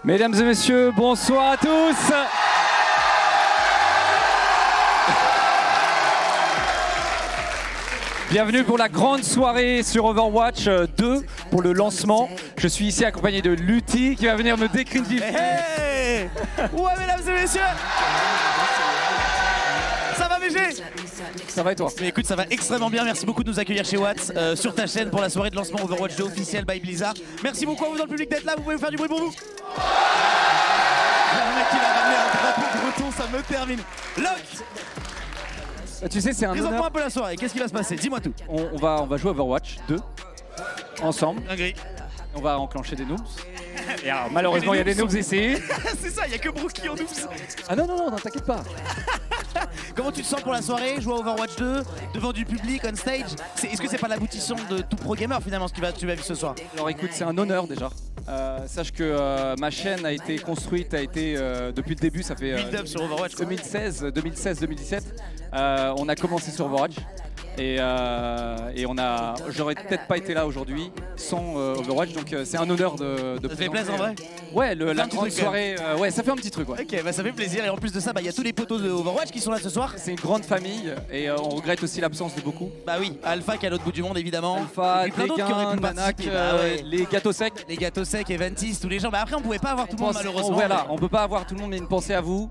Mesdames et messieurs, bonsoir à tous. Bienvenue pour la grande soirée sur Overwatch 2 pour le lancement. Je suis ici accompagné de Lutti qui va venir me décrypter. Hey, ouais, mesdames et messieurs. Ça va, VG? Ça va et toi? Mais écoute, ça va extrêmement bien. Merci beaucoup de nous accueillir chez Watts sur ta chaîne pour la soirée de lancement Overwatch 2 officiel by Blizzard. Merci beaucoup à vous dans le public d'être là. Vous pouvez me faire du bruit pour vous? Le mec qui va ramener un drapeau breton, ça me termine. Locke, Tu sais, c'est un présente-moi honneur. un peu la soirée. Qu'est-ce qui va se passer? Dis-moi tout. On va jouer Overwatch 2 ensemble. Dinguerie. On va enclencher des noobs. Et alors, malheureusement, il y a des noobs ici. C'est ça, il n'y a que Brookie en noobs. Ah non, t'inquiète pas. Comment tu te sens pour la soirée? Jouer à Overwatch 2 devant du public, on stage? Est-ce que c'est pas l'aboutissement de tout pro gamer finalement ce que tu vas vivre ce soir? Alors écoute, c'est un honneur déjà. Sache que ma chaîne a été construite, depuis le début, ça fait Build up sur Overwatch. 2016-2017. On a commencé sur Overwatch et j'aurais peut-être pas été là aujourd'hui sans Overwatch, donc c'est un honneur de Ça te fait présenter, plaisir en vrai? Ouais, la un petit grande truc, quand soirée, ouais, ça fait un petit truc, ouais. Ok, bah ça fait plaisir et en plus de ça, il y a tous les potos de Overwatch qui sont là ce soir. C'est une grande famille et on regrette aussi l'absence de beaucoup. Bah oui, Alpha qui est à l'autre bout du monde évidemment. Alpha, et plein d'autres qui auraient pu Tegan, Manak, participer. Bah ouais. les gâteaux secs. Les gâteaux secs, Eventis, tous les gens. Bah après on pouvait pas avoir tout le monde malheureusement. Voilà, on peut pas avoir tout le monde, mais une pensée à vous.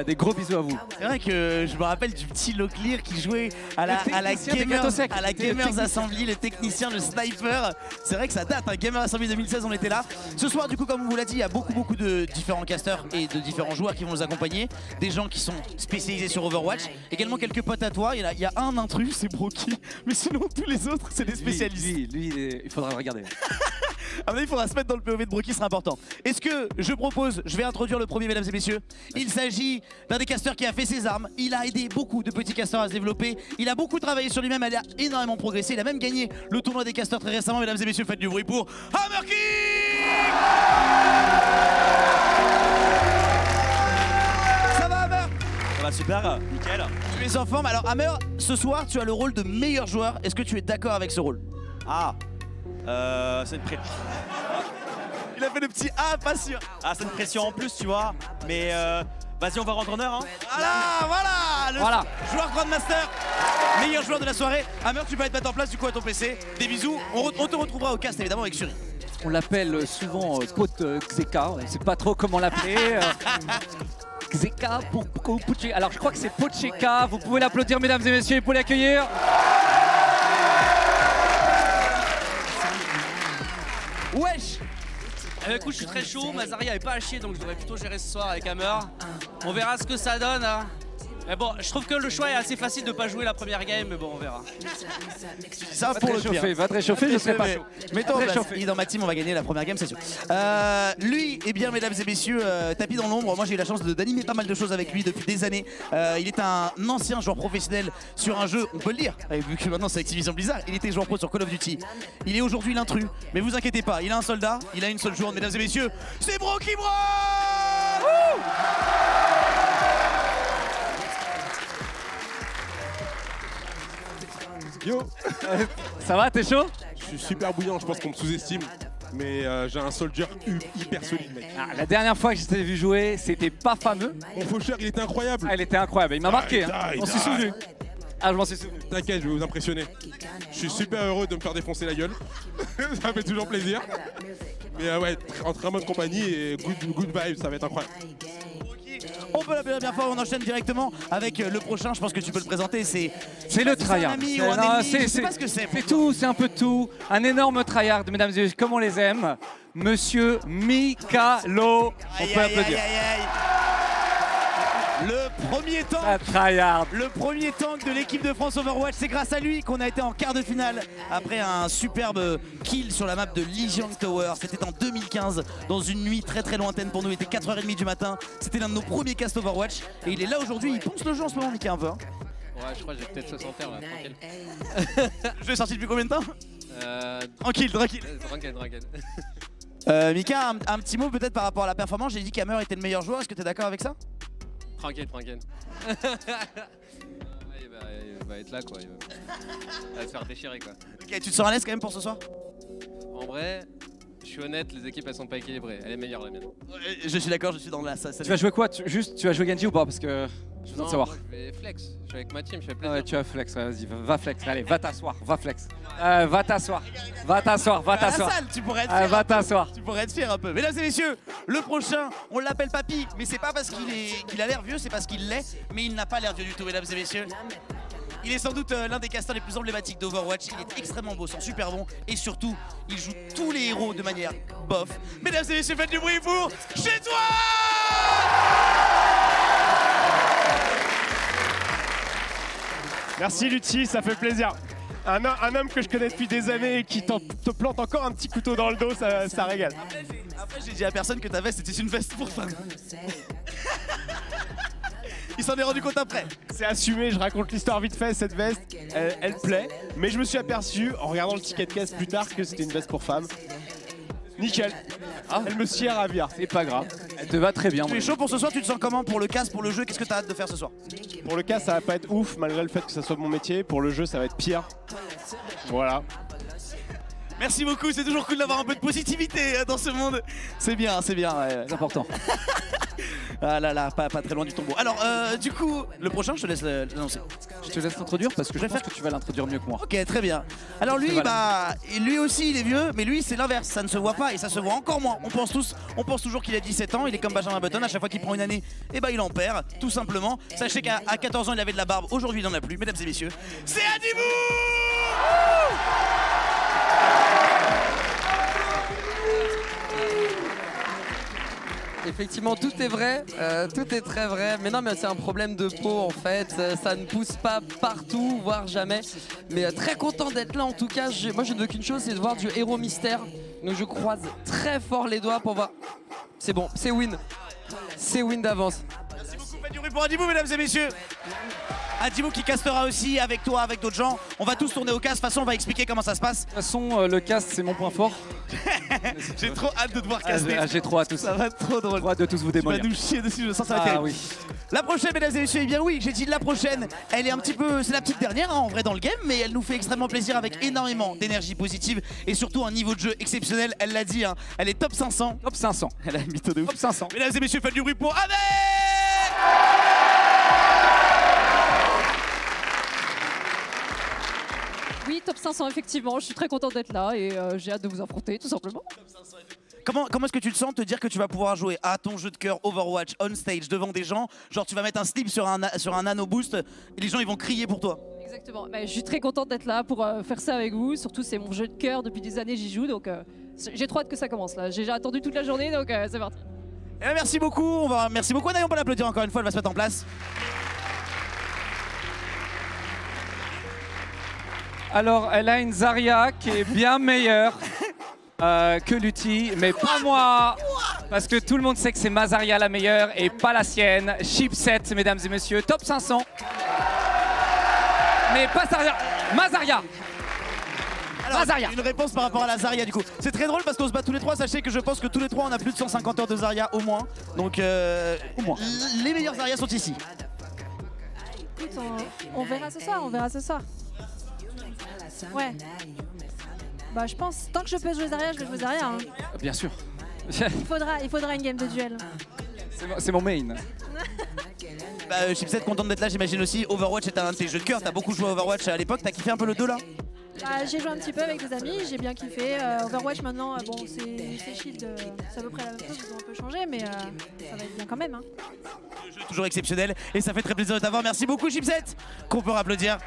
Des gros bisous à vous. C'est vrai que je me rappelle du petit Locklear qui jouait à la technicien des gâteaux secs. Gamers Assembly, le technicien, le sniper. C'est vrai que ça date, hein. Gamers Assembly 2016, on était là. Ce soir, du coup, comme on vous l'a dit, il y a beaucoup de différents casters et de différents joueurs qui vont nous accompagner. Des gens qui sont spécialisés sur Overwatch. Également quelques potes à toi. Il y a un intrus, c'est Brookie. Mais sinon, tous les autres, c'est des spécialistes. Lui, il faudra le regarder. Ah mais il faudra se mettre dans le POV de Brookie, ce sera important. Est-ce que je propose, je vais introduire le premier, mesdames et messieurs. Il s'agit d'un des casteurs qui a fait ses armes. Il a aidé beaucoup de petits casteurs à se développer. Il a beaucoup travaillé sur lui-même, il a énormément progressé. Il a même gagné le tournoi des casteurs très récemment. Mesdames et messieurs, faites du bruit pour Hammer King. Ça va Hammer? Ça va super, nickel. Tu es en forme. Alors Hammer, ce soir tu as le rôle de meilleur joueur. Est-ce que tu es d'accord avec ce rôle? Ah, c'est une pression. Il a fait le petit A, pas sûr. Ah, c'est une pression en plus, tu vois. Mais vas-y, on va rendre honneur. Hein. Voilà, le joueur Grandmaster, meilleur joueur de la soirée. Hammer, tu peux aller te mettre en place du coup à ton PC. Des bisous. On te retrouvera au cast évidemment avec Suri. On l'appelle souvent pote Xeka, on sait pas trop comment l'appeler. Xeka pour Pocheka. Alors je crois que c'est Pocheka, vous pouvez l'applaudir mesdames et messieurs pour l'accueillir. Wesh. Écoute, je suis très chaud, Mazari avait pas à chier donc je devrais plutôt gérer ce soir avec Hammer. On verra ce que ça donne. Hein. Mais bon, je trouve que le choix est assez facile de pas jouer la première game, mais bon, on verra. Ça Va pour te le pire. réchauffer, va te réchauffer, je serai pas chaud. Mets-toi en place. Il est dans ma team, on va gagner la première game, c'est sûr. Lui, eh bien, mesdames et messieurs, tapis dans l'ombre. Moi, j'ai eu la chance d'animer pas mal de choses avec lui depuis des années. Il est un ancien joueur professionnel sur un jeu, on peut le dire, vu que maintenant c'est Activision Blizzard. Il était joueur pro sur Call of Duty. Il est aujourd'hui l'intrus, mais vous inquiétez pas, il a un soldat, il a une seule journée, mesdames et messieurs, c'est Brookie Bro. Yo, Ça va, t'es chaud? je suis super bouillant, je pense qu'on me sous-estime. Mais j'ai un soldier hyper solide, mec. La dernière fois que je t'ai vu jouer, c'était pas fameux. Mon faucheur, il était incroyable. Ah, il était incroyable, il m'a marqué, hein. Die, On s'est die. souvenu. Ah, je m'en suis souvenu. T'inquiète, je vais vous impressionner. Je suis super heureux de me faire défoncer la gueule. Ça fait toujours plaisir. Mais ouais, en très bonne compagnie et good vibe, ça va être incroyable. On peut l'appeler bien fort, on enchaîne directement avec le prochain, je pense que tu peux le présenter, c'est Le un tryhard. ami ou un ennemi, je sais pas ce que c'est. C'est tout, c'est un peu tout. Un énorme tryhard, mesdames et messieurs, comme on les aime. Monsieur Mikalo. On Aïe, peut aïe, applaudir. aïe, aïe, aïe. Le premier tank, Un tryhard. le premier tank de l'équipe de France Overwatch, c'est grâce à lui qu'on a été en quart de finale après un superbe kill sur la map de Legion Tower. C'était en 2015, dans une nuit très très lointaine pour nous, il était 4h30 du matin. C'était l'un de nos premiers casts Overwatch et il est là aujourd'hui, il ponce le jeu en ce moment, Mika, un peu. Hein. Ouais, je crois que j'ai peut-être 60 heures là, tranquille. Le jeu est sorti depuis combien de temps? Tranquille. Tranquille. Mika, un petit mot peut-être par rapport à la performance. J'ai dit qu'Hammer était le meilleur joueur, est-ce que tu es d'accord avec ça? Tranquille. Il va être là quoi, il va se faire déchirer quoi. Ok, tu te sens à l'aise quand même pour ce soir? En vrai, Je suis honnête, les équipes elles sont pas équilibrées. Elle est meilleure la mienne. Je suis d'accord, je suis dans la salle. Tu vas jouer quoi? Juste, tu vas jouer Genji ou pas? Parce que je veux Non, savoir. moi, je vais flex. Je suis avec ma team, je fais Ah plaisir. ouais, tu vas flex, ouais, vas-y, va flex. Allez, va t'asseoir, va flex. Va t'asseoir, va t'asseoir, va À la t'asseoir. salle, tu pourrais être fier. Va t'asseoir. Tu pourrais être fier un peu. Mesdames et messieurs, le prochain, on l'appelle Papy, mais c'est pas parce qu'il a l'air vieux, c'est parce qu'il l'est, mais il n'a pas l'air vieux du tout, mesdames et messieurs. Il est sans doute l'un des casters les plus emblématiques d'Overwatch. Il est extrêmement beau, sent super bon, et surtout, il joue tous les héros de manière bof. Mesdames et messieurs, faites du bruit pour Chez Toi. Merci Lutti, ça fait plaisir. Un homme que je connais depuis des années et qui te plante encore un petit couteau dans le dos, ça régale. Après, j'ai dit à personne que ta veste était une veste pour femme. Il s'en est rendu compte après. C'est assumé, je raconte l'histoire vite fait, cette veste, elle plaît. Mais je me suis aperçu, en regardant le ticket de caisse plus tard, que c'était une veste pour femme. Nickel. Elle me sied à ravir. C'est pas grave, elle te va très bien. Tu es chaud pour ce soir, tu te sens comment pour le casque, pour le jeu? Qu'est-ce que tu as hâte de faire ce soir? Pour le cas, ça va pas être ouf, malgré le fait que ça soit mon métier. Pour le jeu, ça va être pire. Voilà. Merci beaucoup, c'est toujours cool d'avoir un peu de positivité dans ce monde. C'est bien, c'est bien. Ouais. C'est important. Ah là là, pas très loin du tombeau. Alors, du coup, le prochain, je te laisse l'annoncer. Je te laisse l'introduire parce que je pense que tu vas l'introduire mieux que moi. Ok, très bien. Alors lui, lui aussi, il est vieux, mais lui, c'est l'inverse. Ça ne se voit pas et ça se voit encore moins. On pense toujours qu'il a 17 ans. Il est comme Benjamin Button. À chaque fois qu'il prend une année, eh ben, il en perd, tout simplement. Sachez qu'à 14 ans, il avait de la barbe. Aujourd'hui, il n'en a plus. Mesdames et messieurs, c'est Adibou. Effectivement, tout est vrai, tout est très vrai. Mais non, mais c'est un problème de peau en fait. Ça ne pousse pas partout, voire jamais. Mais très content d'être là en tout cas. Moi, je ne veux qu'une chose, c'est de voir du héros mystère. Donc je croise très fort les doigts pour voir. C'est bon, c'est win. C'est win d'avance. Merci beaucoup, faites du bruit pour Adibou, mesdames et messieurs. Adibou qui castera aussi avec toi, avec d'autres gens. On va tous tourner au casque. De toute façon, on va expliquer comment ça se passe. De toute façon, le cast, c'est mon point fort. J'ai trop hâte de te voir caster. J'ai trop hâte aussi. Ça va être trop drôle. Trop hâte de tous vous Tu vas démolir. nous chier dessus, je sens ça va être terrible. Oui. La prochaine, mesdames et messieurs, eh bien oui, j'ai dit la prochaine, elle est un petit peu, c'est la petite dernière hein, en vrai dans le game, mais elle nous fait extrêmement plaisir avec énormément d'énergie positive et surtout un niveau de jeu exceptionnel, elle l'a dit, hein, elle est top 500. Top 500. Elle a un mytho de ouf. Top 500. Mesdames et messieurs, faites du bruit pour Avec. Oui, top 500 effectivement, je suis très contente d'être là et j'ai hâte de vous affronter tout simplement. Comment est-ce que tu te sens te dire que tu vas pouvoir jouer à ton jeu de cœur Overwatch on stage devant des gens, genre tu vas mettre un slip sur un nano boost et les gens ils vont crier pour toi? Exactement, bah, je suis très contente d'être là pour faire ça avec vous, surtout c'est mon jeu de cœur, depuis des années j'y joue donc j'ai trop hâte que ça commence là, j'ai attendu toute la journée donc c'est parti. Eh bien, merci beaucoup, merci beaucoup, n'ayons pas l'applaudir encore une fois, elle va se mettre en place. Alors, elle a une Zarya qui est bien meilleure que Lutti, mais pas moi. Parce que tout le monde sait que c'est ma Zarya la meilleure et pas la sienne. Chipset, mesdames et messieurs, top 500. Mais pas Zarya, ma Zarya. Alors, Zarya. Une réponse par rapport à la Zarya du coup. C'est très drôle parce qu'on se bat tous les trois. Sachez que je pense que tous les trois on a plus de 150 heures de Zarya au moins. Donc au moins. Les meilleures Zarya sont ici. Écoute, on verra ce soir, on verra ce soir. Ouais. Bah je pense, tant que je peux jouer Zarya, je vais jouer Zarya. Hein. Bien sûr. Il faudra une game de duel. C'est mon main. Bah, Chipset, contente d'être là, j'imagine aussi. Overwatch est un de tes jeux de cœur. T'as beaucoup joué à Overwatch à l'époque. T'as kiffé un peu le 2 là? Bah, j'ai joué un petit peu avec des amis, j'ai bien kiffé. Overwatch maintenant, bon, c'est Shield, c'est à peu près la même chose, ils ont un peu changé, mais ça va être bien quand même. Hein. Le jeu est toujours exceptionnel et ça fait très plaisir de t'avoir. Merci beaucoup, Chipset. Qu'on peut applaudir.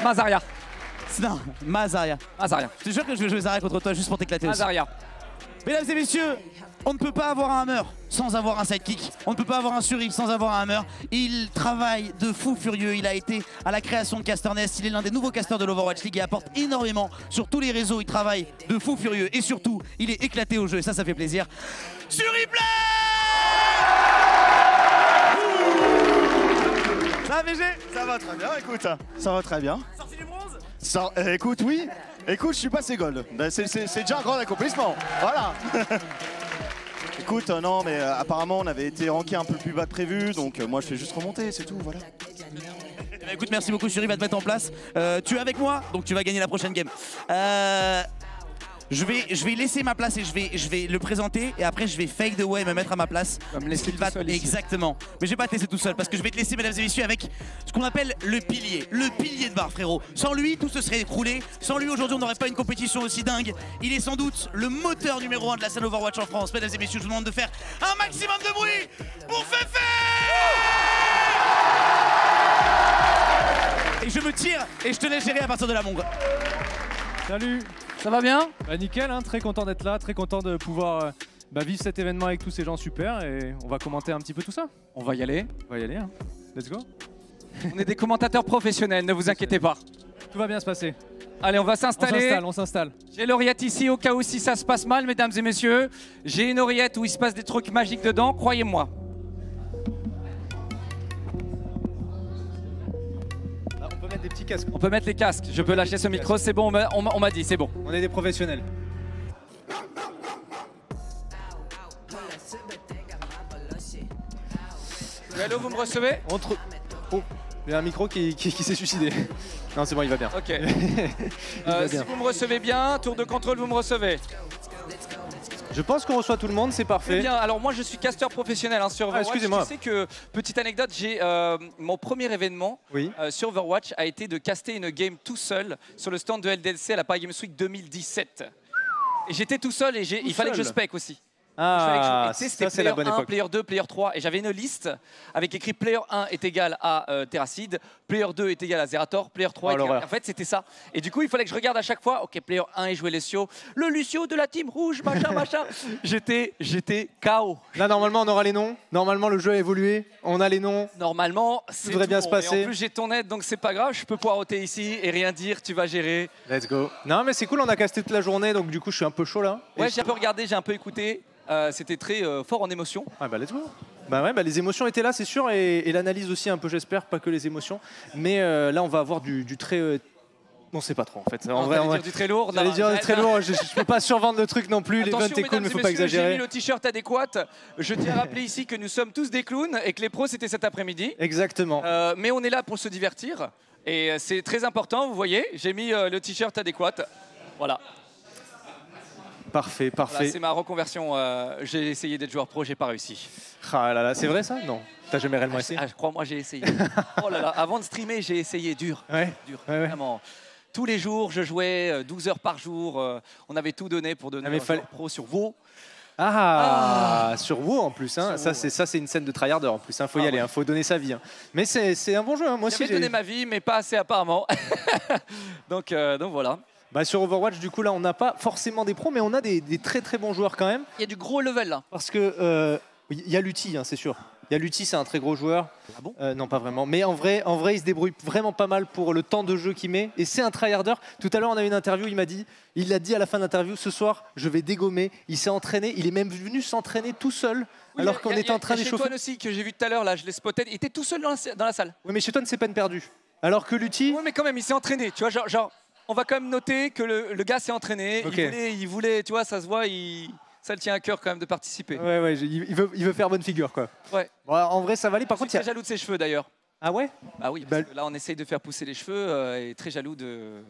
Mazaria. Non, Mazaria. Mazaria. Je te jure que je vais jouer Zarya contre toi juste pour t'éclater aussi. Mazaria. Mesdames et messieurs, on ne peut pas avoir un hammer sans avoir un sidekick. On ne peut pas avoir un Suri sans avoir un hammer. Il travaille de fou furieux. Il a été à la création de Casternest. Il est l'un des nouveaux casters de l'Overwatch League et apporte énormément sur tous les réseaux. Il travaille de fou furieux et surtout, il est éclaté au jeu. Et ça fait plaisir. Suriplay! Ça va VG? Ça va très bien, écoute. Ça va très bien. Sorti du bronze? Écoute, oui. Écoute, je suis passé gold. Ben, c'est déjà un grand accomplissement. Voilà. Écoute, non, mais apparemment, on avait été ranké un peu plus bas que prévu. Donc, moi, je fais juste remonter, c'est tout. Voilà. Eh ben, écoute, merci beaucoup, Suri va te mettre en place. Tu es avec moi, donc tu vas gagner la prochaine game. Je vais laisser ma place et je vais le présenter et après je vais fake the way et me mettre à ma place. Va me laisser tout seul ici. Exactement. Mais je vais pas te laisser tout seul parce que je vais te laisser, mesdames et messieurs, avec ce qu'on appelle le pilier. Le pilier de bar, frérot. Sans lui, tout se serait écroulé. Sans lui, aujourd'hui, on n'aurait pas une compétition aussi dingue. Il est sans doute le moteur numéro 1 de la scène Overwatch en France. Mesdames et messieurs, je vous demande de faire un maximum de bruit pour Féfé. Et je me tire et je te laisse gérer à partir de la mongue. Salut. Ça va bien? Bah nickel, hein, très content d'être là, très content de pouvoir vivre cet événement avec tous ces gens super et on va commenter un petit peu tout ça. On va y aller. On va y aller, hein. Let's go. On est des commentateurs professionnels, ne vous inquiétez pas. Tout va bien se passer. Allez, on va s'installer. On s'installe. J'ai l'oreillette ici au cas où si ça se passe mal, mesdames et messieurs. J'ai une oreillette où il se passe des trucs magiques dedans, croyez-moi. On peut mettre des petits casques. On peut mettre les casques. Je peux lâcher ce micro, c'est bon, on m'a dit, c'est bon. On est des professionnels. Hello, vous me recevez? Oh, il y a un micro qui s'est suicidé. Non, c'est bon, il va bien. Ok. va Si bien. vous me recevez bien, tour de contrôle, vous me recevez. Je pense qu'on reçoit tout le monde, c'est parfait. Eh bien, alors moi je suis casteur professionnel sur Overwatch. excusez-moi. Tu sais que, petite anecdote, j'ai mon premier événement sur Overwatch a été de caster une game tout seul sur le stand de LDLC à la Paris Games Week 2017. Et j'étais tout seul et il fallait que je spec aussi. Ah, c'était ça c'est la bonne 1, époque. player 2, player 3 et j'avais une liste avec écrit player 1 est égal à Terracid, player 2 est égal à Zerator, player 3 est égal. En fait c'était ça. Et du coup il fallait que je regarde à chaque fois, ok player 1 est joué Lucio, le Lucio de la team rouge, machin machin. J'étais KO. Là normalement on aura les noms, normalement le jeu a évolué, on a les noms. Normalement ça devrait bien se passer. Et en plus j'ai ton aide donc c'est pas grave, je peux poireauter ici et rien dire, tu vas gérer. Let's go. Non mais c'est cool, on a casté toute la journée donc du coup je suis un peu chaud là. Ouais j'ai un peu regardé, j'ai un peu écouté. C'était très fort en émotion. Ah bah let's go. Bah ouais, les émotions étaient là, c'est sûr, et l'analyse aussi un peu, j'espère, pas que les émotions. Mais là, on va avoir du très... on sait pas trop en fait. En vrai, dire du très lourd. J'allais dire du très lourd. Je peux pas survendre le truc non plus. L'event est cool, mais faut pas exagérer. J'ai mis le t-shirt adéquat. Je tiens à rappeler ici que nous sommes tous des clowns et que les pros c'était cet après-midi. Exactement. Mais on est là pour se divertir et c'est très important. Vous voyez, j'ai mis le t-shirt adéquat. Voilà. Parfait, parfait. Voilà, c'est ma reconversion. J'ai essayé d'être joueur pro, j'ai pas réussi. Ah là là, c'est vrai ça? Non. T'as jamais réellement essayé? Crois-moi, j'ai essayé. Oh là là, avant de streamer, j'ai essayé dur. Ouais. Dur, ouais. Vraiment. Tous les jours, je jouais 12 heures par jour. On avait tout donné pour devenir joueur pro sur WoW. Sur WoW en plus, hein. Ça c'est une scène de tryharder en plus, faut y aller, faut donner sa vie. Mais c'est un bon jeu, hein. Moi aussi j'ai donné ma vie, mais pas assez apparemment. donc voilà. Bah sur Overwatch, du coup, là, on n'a pas forcément des pros, mais on a des très très bons joueurs quand même. Il y a du gros level là. Parce que il y a Lutti, hein, c'est sûr. Il y a Lutti, c'est un très gros joueur. Ah bon? Non, pas vraiment. Mais en vrai, il se débrouille vraiment pas mal pour le temps de jeu qu'il met. Et c'est un tryharder. Tout à l'heure, on a eu une interview, il a dit à la fin de l'interview, ce soir, je vais dégommer. Il s'est entraîné, il est même venu s'entraîner tout seul, alors qu'on était en train d'échauffer. Chez toi aussi, que j'ai vu tout à l'heure, là, je l'ai spoté, il était tout seul dans la salle. Oui, mais chez toi, c'est peine perdue. Alors que Lutti... Oui, mais quand même, il s'est entraîné, tu vois, genre... On va quand même noter que le gars s'est entraîné. Okay. Il voulait, tu vois, ça se voit, ça le tient à cœur quand même de participer. Ouais, il veut faire bonne figure, quoi. Ouais. Bon, en vrai, ça va aller. Par contre, il est très jaloux de ses cheveux d'ailleurs. Ah ouais? Bah oui, parce que là on essaye de faire pousser les cheveux et très jaloux des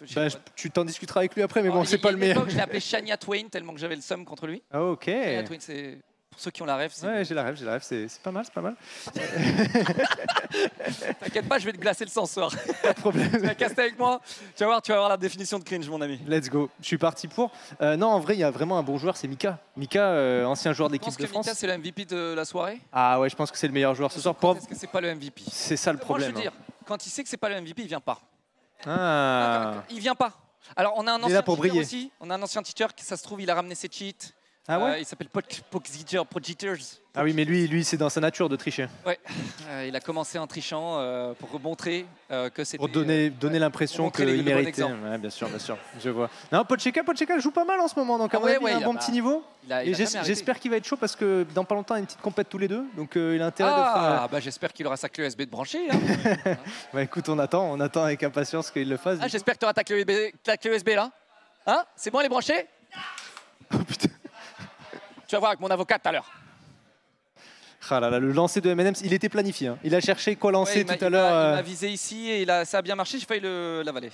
cheveux. Tu t'en discuteras avec lui après, mais bon, c'est pas le meilleur. Je l'ai appelé Shania Twain tellement que j'avais le seum contre lui. Ah, ok. Shania Twain, c'est... Pour ceux qui ont la rêve, ouais, j'ai la rêve, c'est pas mal, c'est pas mal. T'inquiète pas, je vais te glacer le sang ce soir. Pas de problème. Tu vas caster avec moi, tu vas voir la définition de cringe, mon ami. Let's go, je suis parti pour. Non, en vrai, il y a vraiment un bon joueur, c'est Mika. Mika, ancien joueur d'équipe de France. Mika, c'est le MVP de la soirée? Ah ouais, je pense que c'est le meilleur joueur ce soir. Est-ce que c'est pas le MVP? C'est ça le problème. Moi, je veux dire, quand il sait que c'est pas le MVP, il vient pas. Ah. Il vient pas. Alors, on a un il est là ancien pour teacher briller. aussi. On a un ancien teacher qui, ça se trouve, il a ramené ses cheats. Ah ouais? Il s'appelle Pogiters. Ah oui, mais lui c'est dans sa nature de tricher. Ouais, il a commencé en trichant pour montrer que c'était... Pour donner l'impression qu'il méritait. Ouais, bien sûr, je vois. Non, Podcheka joue pas mal en ce moment, donc à mon avis, il a un bon petit niveau. Et j'espère qu'il va être chaud parce que dans pas longtemps, il y a une petite compète tous les deux, donc il a intérêt de faire... Ah, bah j'espère qu'il aura sa clé USB de brancher. Hein. Bah écoute, on attend avec impatience qu'il le fasse. Ah, j'espère que tu auras ta clé USB là. Hein? C'est bon, elle est branchée? Oh putain. Tu vas voir avec mon avocat tout à l'heure. Ah là là, le lancer de M&M's, il était planifié. Hein. Il a cherché quoi lancer tout à l'heure. Il m'a visé ici et ça a bien marché, j'ai failli l'avaler.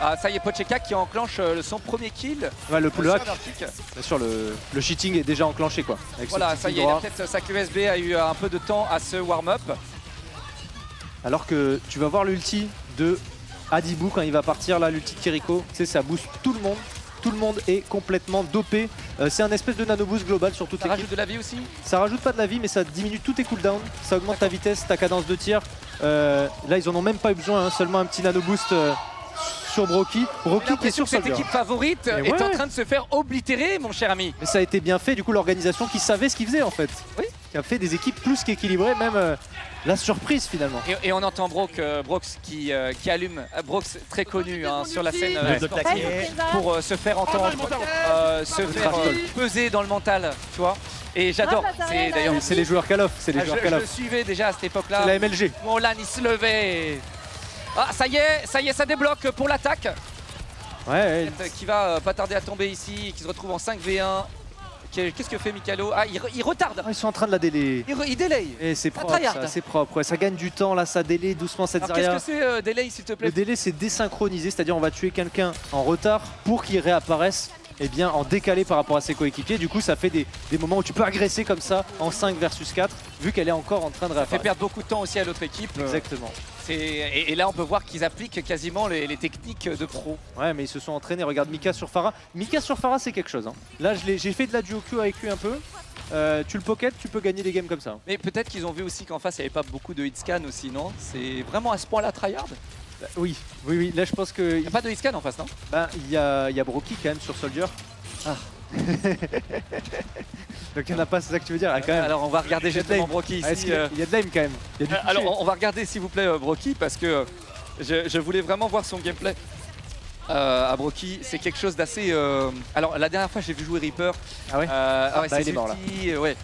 Ah, ça y est, Pocheka qui enclenche son premier kill. Ouais, le hack. Vertic. Bien sûr, le cheating est déjà enclenché quoi. Avec Voilà, ce ça petit y est, droit. peut-être sa QSB a eu un peu de temps à se warm-up. Alors que tu vas voir l'ulti de Adibou quand il va partir là, l'ulti de Kiriko, tu sais, ça booste tout le monde. Tout le monde est complètement dopé. C'est un espèce de nano boost global sur toute Ça l'équipe. rajoute de la vie aussi. Ça rajoute pas de la vie, mais ça diminue tous tes cooldowns. Ça augmente ta vitesse, ta cadence de tir. Là, ils en ont même pas eu besoin, hein, seulement un petit nano boost sur Broky. Broky qui est sur cette Soldier. équipe favorite Mais est ouais. en train de se faire oblitérer, mon cher ami. Mais ça a été bien fait, du coup, l'organisation qui savait ce qu'il faisait en fait. Oui. Qui a fait des équipes plus qu'équilibrées, même la surprise finalement. Et on entend Brox qui allume. Brox très connu hein, sur la scène sportive, pour se faire entendre, se faire peser dans le mental, tu vois. Et j'adore. C'est d'ailleurs. C'est les joueurs Call of. C'est les joueurs Je Call le of. suivais déjà à cette époque-là. C'est la MLG. Molan il se levait. Ah ça y est, ça débloque pour l'attaque. Ouais. Qui va pas tarder à tomber ici et qui se retrouve en 5v1. Qu'est-ce que fait Mikalo? Ah, il retarde. Ils sont en train de la délayer. Il délaye. Et c'est propre, tryhard. ça, c'est propre. Ouais, ça gagne du temps, là, ça délaye doucement cette Alors Zarya. qu'est-ce que c'est délai, s'il te plaît? Le délai, c'est désynchronisé, c'est-à-dire on va tuer quelqu'un en retard pour qu'il réapparaisse bien, en décalé par rapport à ses coéquipiers. Du coup, ça fait des moments où tu peux agresser comme ça en 5 versus 4, vu qu'elle est encore en train de réapparaître. Ça fait perdre beaucoup de temps aussi à l'autre équipe. Exactement. Et là, on peut voir qu'ils appliquent quasiment les techniques de pro. Ouais, mais ils se sont entraînés. Regarde Mika sur Pharah. Mika sur Pharah, c'est quelque chose. Hein. Là, j'ai fait de la duo Q avec lui un peu. Tu le pocket, tu peux gagner des games comme ça. Mais peut-être qu'ils ont vu aussi qu'en face, il n'y avait pas beaucoup de hitscan aussi, non? C'est vraiment à ce point-là tryhard? Oui. Là, je pense que... Il n'y a pas de hitscan en face, non? Bah, il y a Broky quand même sur Soldier. Ah. Donc il n'y en a pas, c'est ça que tu veux dire? Ah, quand même. Alors on va regarder justement Broky ici. Ah, il y a de l'aim quand même. Il y a du alors on va regarder s'il vous plaît Broky parce que je voulais vraiment voir son gameplay à Broky. C'est quelque chose d'assez... Alors la dernière fois j'ai vu jouer Reaper. Ah ouais, c'est il est mort là. Ouais.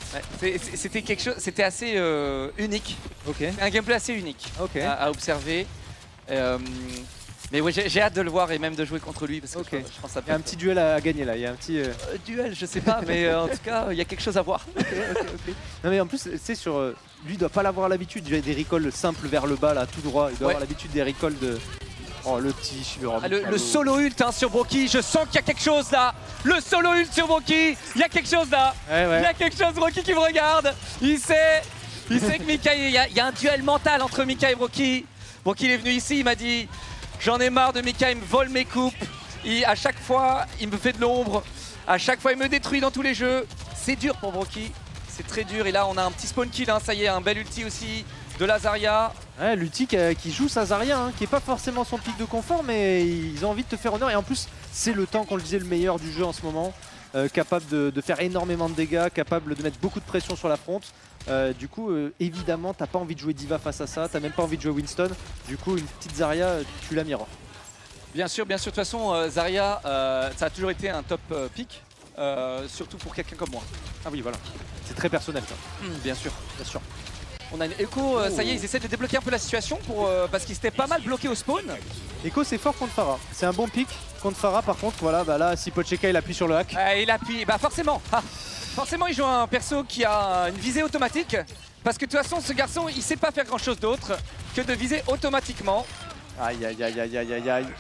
C'était quelque chose, c'était assez unique. Ok. Un gameplay assez unique à observer. Mais ouais, j'ai hâte de le voir et même de jouer contre lui parce que je pense que ça peut il y a un petit duel à gagner là, il y a un petit... duel, je sais pas, mais en tout cas, il y a quelque chose à voir. Non mais en plus, tu sais, sur lui, il doit pas l'avoir l'habitude. Il a des recalls simples vers le bas, là, tout droit. Il doit avoir l'habitude des recalls de... Oh, le petit... le solo ult hein, sur Broky, je sens qu'il y a quelque chose là. Le solo ult sur Broky, il y a quelque chose là. Ouais. Il y a quelque chose, Broky qui me regarde. Il sait que Mika, il y a un duel mental entre Mika et Broky. Broky il est venu ici, il m'a dit... J'en ai marre de Mika, il me vole mes coupes. À chaque fois, il me fait de l'ombre. À chaque fois, il me détruit dans tous les jeux. C'est dur pour Broky. C'est très dur. Et là, on a un petit spawn kill. Hein. Ça y est, un bel ulti aussi de la Zarya. Ouais, l'ulti qui joue sa Zarya, hein, qui est pas forcément son pic de confort, mais ils ont envie de te faire honneur. Et en plus, c'est le temps qu'on le disait le meilleur du jeu en ce moment. Capable de faire énormément de dégâts, capable de mettre beaucoup de pression sur la fronte. Du coup, évidemment, t'as pas envie de jouer Diva face à ça, t'as même pas envie de jouer Winston. Du coup, une petite Zarya, tu la mirrors. Bien sûr, de toute façon, Zarya, ça a toujours été un top pick, surtout pour quelqu'un comme moi. Ah oui, voilà. C'est très personnel, ça. Bien sûr. On a une Echo, ça y est, ils essaient de débloquer un peu la situation parce qu'ils étaient pas mal bloqués au spawn. Echo, c'est fort contre Pharah. C'est un bon pick contre Pharah, par contre, voilà, bah là, si Pocheka il appuie sur le hack. Il appuie, bah forcément. Forcément, il joue un perso qui a une visée automatique. Parce que de toute façon, ce garçon, il sait pas faire grand chose d'autre que de viser automatiquement. Aïe.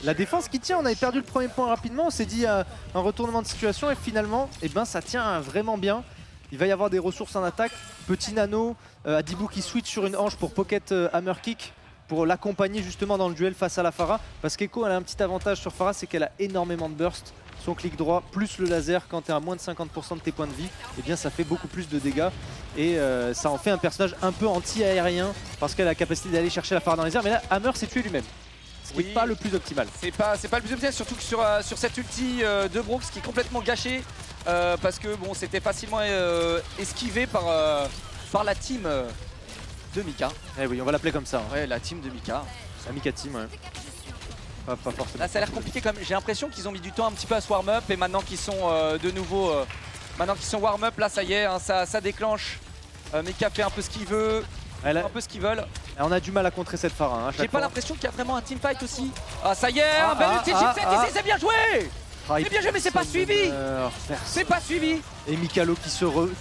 La défense qui tient, on avait perdu le premier point rapidement. On s'est dit un retournement de situation et finalement, ça tient vraiment bien. Il va y avoir des ressources en attaque. Petit nano, Adibou qui switch sur une hanche pour pocket hammer kick. Pour l'accompagner justement dans le duel face à la Pharah. Parce qu'Echo, elle a un petit avantage sur Pharah, c'est qu'elle a énormément de burst. Son clic droit plus le laser quand tu es à moins de 50% de tes points de vie, ça fait beaucoup plus de dégâts et ça en fait un personnage un peu anti-aérien parce qu'elle a la capacité d'aller chercher la Pharah dans les airs, mais là Hammer s'est tué lui-même. Ce qui n'est pas le plus optimal. C'est pas le plus optimal, surtout que sur cette ulti de Brox qui est complètement gâché parce que bon, c'était facilement esquivé par la team de Mika. Eh oui, on va l'appeler comme ça. Hein. Ouais, la team de Mika. La Mika team, ouais. Pas forcément. Là, ça a l'air compliqué quand même. J'ai l'impression qu'ils ont mis du temps un petit peu à se warm up et maintenant qu'ils sont de nouveau, maintenant qu'ils sont warm up, là ça y est, hein, ça déclenche. Mika fait un peu ce qu'il veut, un peu ce qu'ils veulent. On a du mal à contrer cette Pharah. Hein, j'ai pas l'impression qu'il y a vraiment un teamfight aussi. Ah ça y est, un bel ulti Chipset ici, c'est bien joué. C'est bien joué, mais c'est pas suivi. C'est pas suivi. Et Mikalo qui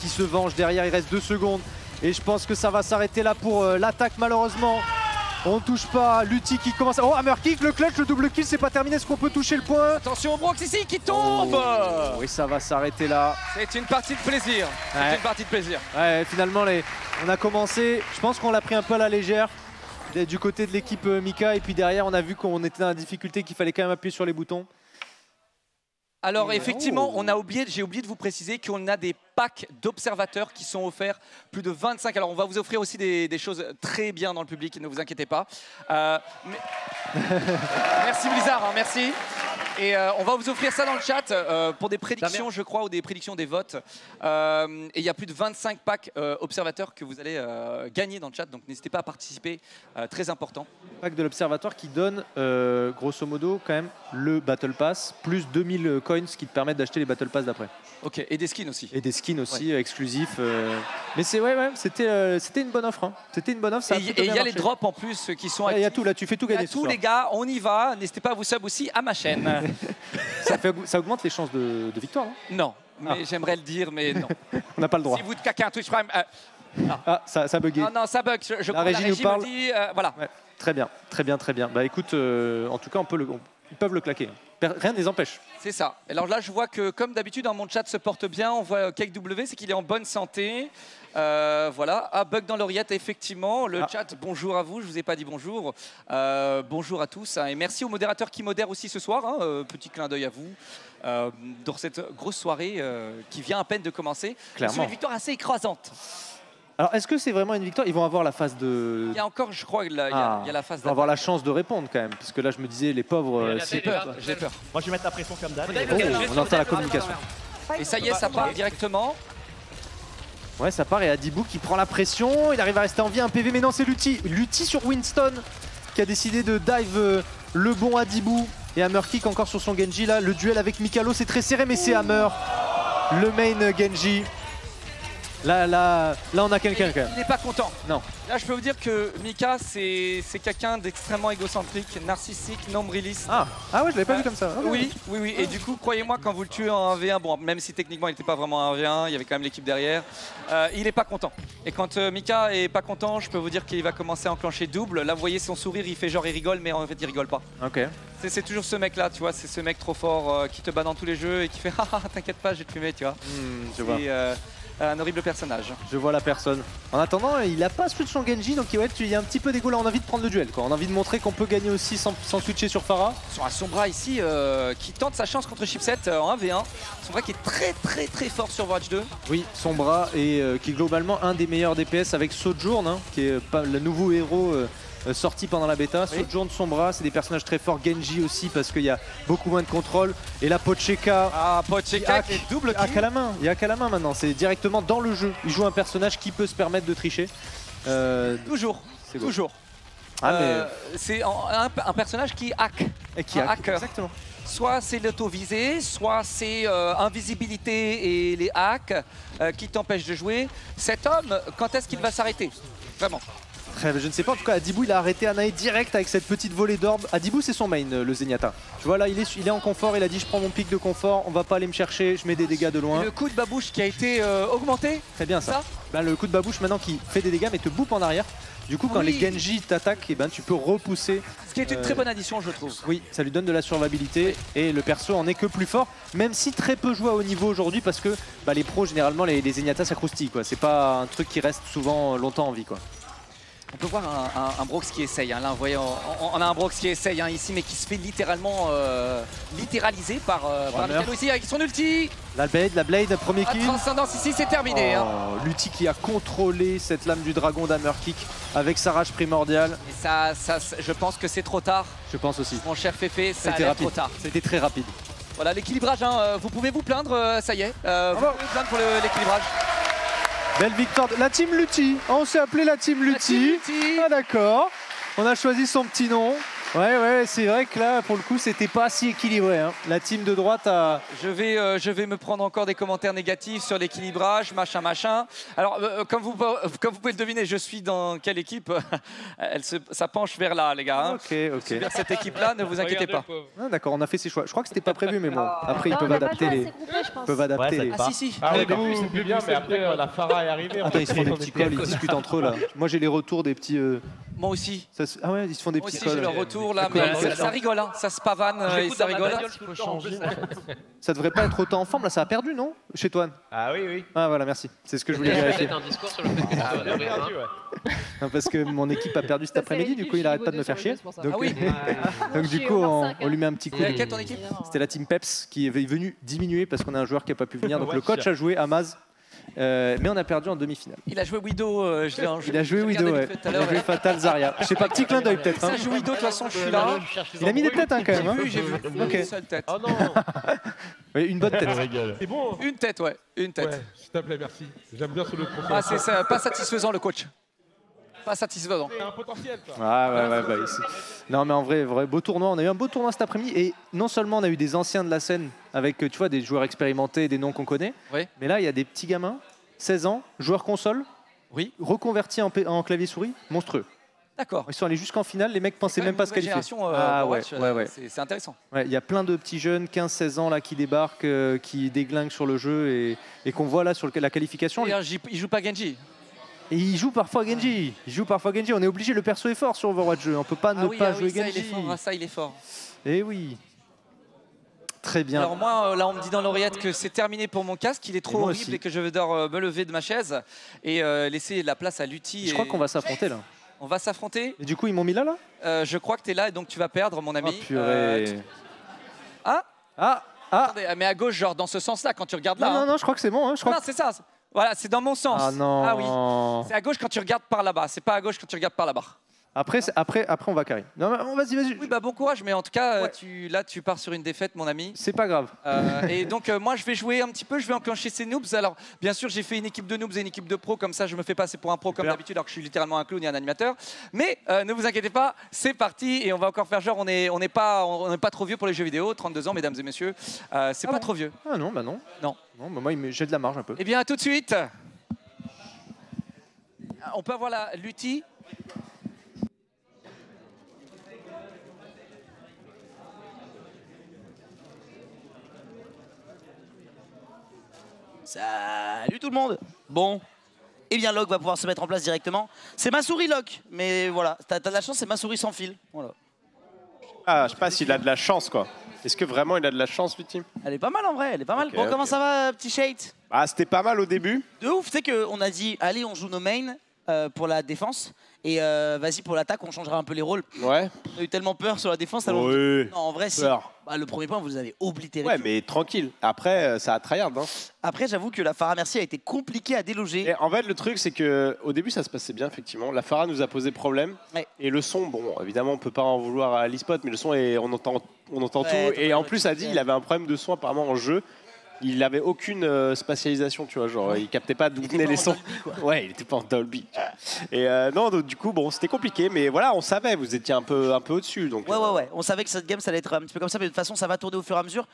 se venge derrière, il reste 2 secondes. Et je pense que ça va s'arrêter là pour l'attaque malheureusement. On touche pas. Lutti qui commence à... Oh, hammer kick, le clutch, le double kill, c'est pas terminé. Est-ce qu'on peut toucher le point? Attention au Brox ici qui tombe. Oui, ça va s'arrêter là. C'est une partie de plaisir. C'est une partie de plaisir. Ouais, finalement, on a commencé. Je pense qu'on l'a pris un peu à la légère du côté de l'équipe Mika. Et puis derrière, on a vu qu'on était dans la difficulté, qu'il fallait quand même appuyer sur les boutons. Alors effectivement, j'ai oublié de vous préciser qu'on a des packs d'observateurs qui sont offerts, plus de 25. Alors on va vous offrir aussi des choses très bien dans le public, ne vous inquiétez pas. Merci Blizzard, hein, merci. Et on va vous offrir ça dans le chat pour des prédictions, je crois, ou des prédictions des votes. Et il y a plus de 25 packs observateurs que vous allez gagner dans le chat, donc n'hésitez pas à participer, très important. Pack de l'observateur qui donne, grosso modo, quand même, le Battle Pass, plus 2000 coins qui te permettent d'acheter les Battle Pass d'après. Ok, et des skins aussi. Et des skins aussi, exclusifs. Mais c'est c'était une bonne offre. Hein. C'était une bonne offre. Ça et il y a les drops en plus qui sont actifs. Il y a tout, là, tu fais tout gagner. Tous les gars, on y va. N'hésitez pas à vous sub aussi à ma chaîne. ça augmente les chances de victoire, non? Non, mais j'aimerais le dire, mais non. On n'a pas le droit. Si vous caquez un Twitch Prime... ça buguait. Non, ça bug. Je crois que la régie me dit... voilà. Ouais. Très bien, très bien, très bien. Bah écoute, en tout cas, ils peuvent le claquer. Rien ne les empêche. C'est ça. Alors là, je vois que, comme d'habitude, mon chat se porte bien. On voit Cake W, c'est qu'il est en bonne santé. Voilà. Ah, bug dans l'oreillette, effectivement. Le chat, bonjour à vous. Je vous ai pas dit bonjour. Bonjour à tous. Hein, et merci aux modérateurs qui modèrent aussi ce soir. Hein, petit clin d'œil à vous. Dans cette grosse soirée qui vient à peine de commencer. Clairement. C'est une victoire assez écrasante. Alors, est-ce que c'est vraiment une victoire? Ils vont avoir la phase de... Il y a encore, je crois, il y a la phase... Ils vont avoir la chance de répondre quand même, parce que là, je me disais, les pauvres... J'ai peur. Moi, je vais mettre la pression comme d'hab. On entend la communication. Et ça y est, ça part directement. Ouais, ça part, et Adibou qui prend la pression, il arrive à rester en vie, un PV, mais non, c'est Lutti. Lutti sur Winston, qui a décidé de dive le bon Adibou. Et Hammer Kick encore sur son Genji, là, le duel avec Mikalo, c'est très serré, mais c'est Hammer, le main Genji. Là, on a quelqu'un quand même. Il n'est pas content. Non. Là, je peux vous dire que Mika, c'est quelqu'un d'extrêmement égocentrique, narcissique, nombriliste. Ah ouais, je l'avais pas vu comme ça. Oui. Et du coup, croyez-moi, quand vous le tuez en 1v1, bon, même si techniquement il n'était pas vraiment un 1v1, il y avait quand même l'équipe derrière, il n'est pas content. Et quand Mika est pas content, je peux vous dire qu'il va commencer à enclencher double. Là, vous voyez son sourire, il fait genre il rigole, mais en fait, il rigole pas. Ok. C'est toujours ce mec-là, tu vois, c'est ce mec trop fort qui te bat dans tous les jeux et qui fait « Ah, t'inquiète pas, je vais te fumer », tu vois. Je vois. Un horrible personnage. Je vois la personne. En attendant, il a pas switch son Genji, donc ouais, il y a un petit peu d'égo là. On a envie de prendre le duel, quoi. On a envie de montrer qu'on peut gagner aussi sans switcher sur Pharah. Sur un Sombra ici qui tente sa chance contre Chipset en 1v1. Sombra qui est très fort sur Overwatch 2. Oui, Sombra et qui est globalement un des meilleurs DPS avec Sojourn, hein, qui est le nouveau héros sorti pendant la bêta. Oui. Sojourn, Sombra, c'est des personnages très forts. Genji aussi parce qu'il y a beaucoup moins de contrôle. Et là, Pocheka. Ah, Pocheka qui est double kill. Il y a qu'à la main maintenant. C'est directement dans le jeu. Il joue un personnage qui peut se permettre de tricher. Toujours. C'est un personnage qui hack. Et qui hack. Hacker. Exactement. Soit c'est l'auto-visée, soit c'est invisibilité et les hacks qui t'empêchent de jouer. Cet homme, quand est-ce qu'il va s'arrêter? Vraiment. Je ne sais pas, en tout cas Adibou il a arrêté Anae direct avec cette petite volée d'orbe. Adibou c'est son main, le Zenyatta. Tu vois là il est en confort, il a dit je prends mon pic de confort, on va pas aller me chercher, je mets des dégâts de loin. Et le coup de babouche qui a été augmenté. Très bien ça. Ben, le coup de babouche maintenant qui fait des dégâts mais te boupe en arrière. Du coup quand les Genji t'attaquent, ben, tu peux repousser. Ce qui est une très bonne addition je trouve. Oui, ça lui donne de la survivabilité et le perso en est que plus fort. Même si très peu joué à haut niveau aujourd'hui parce que les pros généralement les Zenyatta ça croustille quoi. C'est pas un truc qui reste souvent longtemps en vie quoi. On peut voir un Brox qui essaye, hein. Là vous voyez, on a un Brox qui essaye ici mais qui se fait littéralement littéraliser par Mikalo ici avec son ulti. La Blade, premier kill. Transcendance ici, c'est terminé. L'ulti qui a contrôlé cette lame du dragon d'Hammer Kick avec sa rage primordiale. Et ça, je pense que c'est trop tard. Je pense aussi. Mon cher Féfé, ça a été trop tard. C'était très rapide. Voilà l'équilibrage, hein. Vous pouvez vous plaindre, ça y est. Vous pouvez vous plaindre pour l'équilibrage. Belle victoire de la team Lutti. On s'est appelé la team Lutti. Ah d'accord. On a choisi son petit nom. Ouais, c'est vrai que là, pour le coup, c'était pas si équilibré. Hein. La team de droite a... Je vais me prendre encore des commentaires négatifs sur l'équilibrage, machin. Alors, comme vous pouvez le deviner, je suis dans quelle équipe? Ça penche vers là, les gars. Hein. Ok. Vers cette équipe-là, ne vous inquiétez pas. Ah, d'accord, on a fait ses choix. Je crois que c'était pas prévu, mais bon. Après, ils peuvent adapter les... Ah si. Ah oui, mais après, la Pharah est arrivée. Attends, ils se font des petits calls, ils discutent entre eux, là. Moi, j'ai les retours des petits Moi aussi. Ah ouais, ils se font des Moi petits aussi, j'ai calls. le retour là, mais ça rigole, hein. Ça se pavane et ça rigole. Ça devrait pas être autant en forme, là ça a perdu, non? Chez toi. Ah oui, oui. Ah voilà, merci. C'est ce que je voulais vérifier. un discours sur le fait que tu dois perdu, Non, parce que mon équipe a perdu cet après-midi, du coup il arrête pas de me faire chier. Donc, Ah oui. donc du coup on lui met un petit coup. C'est laquelle ton équipe? C'était la team Peps qui est venue diminuer parce qu'on a un joueur qui a pas pu venir. Donc le coach a joué Amaz. Mais on a perdu en demi-finale. Il a joué Widow. Il a joué Widow, ouais. Il a joué Fatal Zarya. Je sais pas, petit clin d'œil peut-être. Ça joue Widow, de toute façon, je suis là. Il a mis des têtes hein, quand même. Hein. J'ai vu. Ok. Une seule tête. Oh non. Oui, une bonne tête. C'est bon. Une tête, ouais. Une tête. Ouais, s'il te plaît, merci. J'aime bien sur le profil. Ah, c'est ça, pas satisfaisant le coach. Pas satisfaisant. Il y a un potentiel, toi. Ouais, bah, ici. Non, mais en vrai, beau tournoi. On a eu un beau tournoi cet après-midi. Et non seulement on a eu des anciens de la scène avec, tu vois, des joueurs expérimentés, des noms qu'on connaît. Oui. Mais là, il y a des petits gamins, 16 ans, joueurs console, oui, reconvertis en clavier-souris, monstrueux. D'accord. Ils sont allés jusqu'en finale. Les mecs pensaient même pas se qualifier. Ah ouais. ouais. C'est intéressant. Ouais, il y a plein de petits jeunes, 15-16 ans là, qui débarquent, qui déglinguent sur le jeu et qu'on voit là sur la qualification. Il joue pas Genji. Et il joue parfois Genji. On est obligé, le perso est fort sur Overwatch. On peut pas ne pas jouer ça, Genji. il est fort. Ça, il est fort. Eh oui. Très bien. Alors moi, là, on me dit dans l'oreillette que c'est terminé pour mon casque, qu'il est trop horrible aussi. et que je vais devoir me lever de ma chaise et laisser la place à Lutti. Je crois qu'on va s'affronter là. On va s'affronter. Et du coup, ils m'ont mis là Je crois que tu es là et donc tu vas perdre, mon ami. Oh purée. Ah, attendez, mais à gauche, genre dans ce sens-là, quand tu regardes là. Non, je crois que c'est bon. Hein, Non, c'est ça. Voilà, c'est dans mon sens. Ah non. Ah oui. C'est à gauche quand tu regardes par là-bas. C'est pas à gauche quand tu regardes par là-bas. Après, on va carry. Non, vas-y. Oui, bah bon courage, mais en tout cas, tu pars sur une défaite, mon ami. C'est pas grave. Et donc, moi, je vais jouer un petit peu, je vais enclencher ces noobs. Alors, bien sûr, j'ai fait une équipe de noobs et une équipe de pros, comme ça, je me fais passer pour un pro comme d'habitude, alors que je suis littéralement un clown et un animateur. Mais ne vous inquiétez pas, c'est parti, et on va encore faire genre, on n'est pas trop vieux pour les jeux vidéo, 32 ans, mesdames et messieurs. C'est pas trop vieux. Ah non, bah non. Non. Non, bah moi, j'ai de la marge un peu. Eh bien, à tout de suite. On peut avoir la Lutti. Salut tout le monde. Bon, eh bien Locke va pouvoir se mettre en place directement. C'est ma souris Locke, mais voilà, t'as de la chance, c'est ma souris sans fil. Voilà. Ah, je sais pas s'il a de la chance, quoi. Est-ce que vraiment il a de la chance, lui, Tim? Elle est pas mal en vrai, elle est pas mal. Ok, Bon, ok. comment ça va, petit Shade? Ah, c'était pas mal au début. De ouf, tu sais qu'on a dit, allez, on joue nos mains pour la défense. Et vas-y, pour l'attaque, on changera un peu les rôles. Ouais. On a eu tellement peur sur la défense. Oui. Non, en vrai, si. Peur. Bah, le premier point, vous les avez oblitéré. Ouais, mais tranquille. Après, ça a tryhard. Hein. Après, j'avoue que la Farah Merci a été compliquée à déloger. Et en fait, le truc, c'est que au début, ça se passait bien, effectivement. La Farah nous a posé problème. Ouais. Et le son, bon, évidemment, on peut pas en vouloir à l'e-spot, mais le son, on entend Ouais, tout. Et en plus, a dit, il avait un problème de son apparemment en jeu. Il avait aucune spatialisation, tu vois, genre il captait pas d'où venaient les sons. Ouais, il était pas en Dolby. Et non, donc, du coup, bon, c'était compliqué, mais voilà, on savait, vous étiez un peu au-dessus. Donc, Ouais. On savait que cette game, ça allait être un petit peu comme ça, mais de toute façon, ça va tourner au fur et à mesure.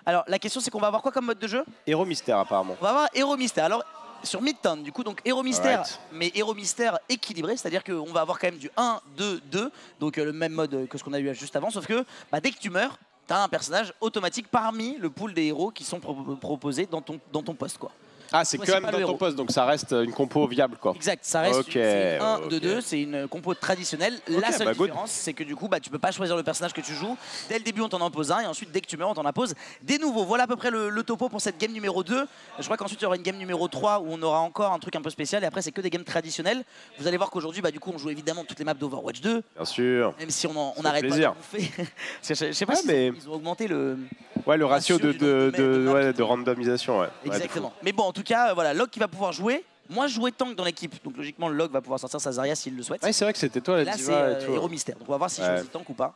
Alors, la question, c'est qu'on va avoir quoi comme mode de jeu? Héros mystère, apparemment. On va avoir Héros Mystère. Alors, sur Midtown, du coup, donc Héros Mystère, Alright. mais Héros Mystère équilibré, c'est-à-dire qu'on va avoir quand même du 1, 2, 2, donc le même mode que ce qu'on a eu juste avant, sauf que bah, dès que tu meurs, tu as un personnage automatique parmi le pool des héros qui sont proposés dans ton poste, quoi. Ah, c'est quand même dans ton poste, donc ça reste une compo viable, quoi. Exact, ça reste Ok, c'est 1, ok. 2, 2, c'est une compo traditionnelle. Ok, La seule bah, good. différence, c'est que du coup, bah, tu peux pas choisir le personnage que tu joues. Dès le début, on t'en impose un, et ensuite, dès que tu meurs, on t'en impose des nouveaux. Voilà à peu près le topo pour cette game numéro 2. Je crois qu'ensuite, il y aura une game numéro 3 où on aura encore un truc un peu spécial, et après, c'est que des games traditionnelles. Vous allez voir qu'aujourd'hui, bah, du coup, on joue évidemment toutes les maps d'Overwatch 2. Bien sûr. Même si on fait n'arrête pas de plaisir. bouffer. je sais pas Ouais, si mais- ils ont augmenté le. Ouais, le ratio du nombre de maps. de randomisation, ouais. Ouais, de Exactement. fou. Mais bon, en tout cas, voilà, Locke qui va pouvoir jouer. Moi, je jouais tank dans l'équipe, donc logiquement, Locke va pouvoir sortir sa Zarya s'il le souhaite. Ouais, c'est vrai que c'était toi la Là, c'est diva et tout. Héros Mystère. Donc, on va voir si je Ouais. choisis tank ou pas.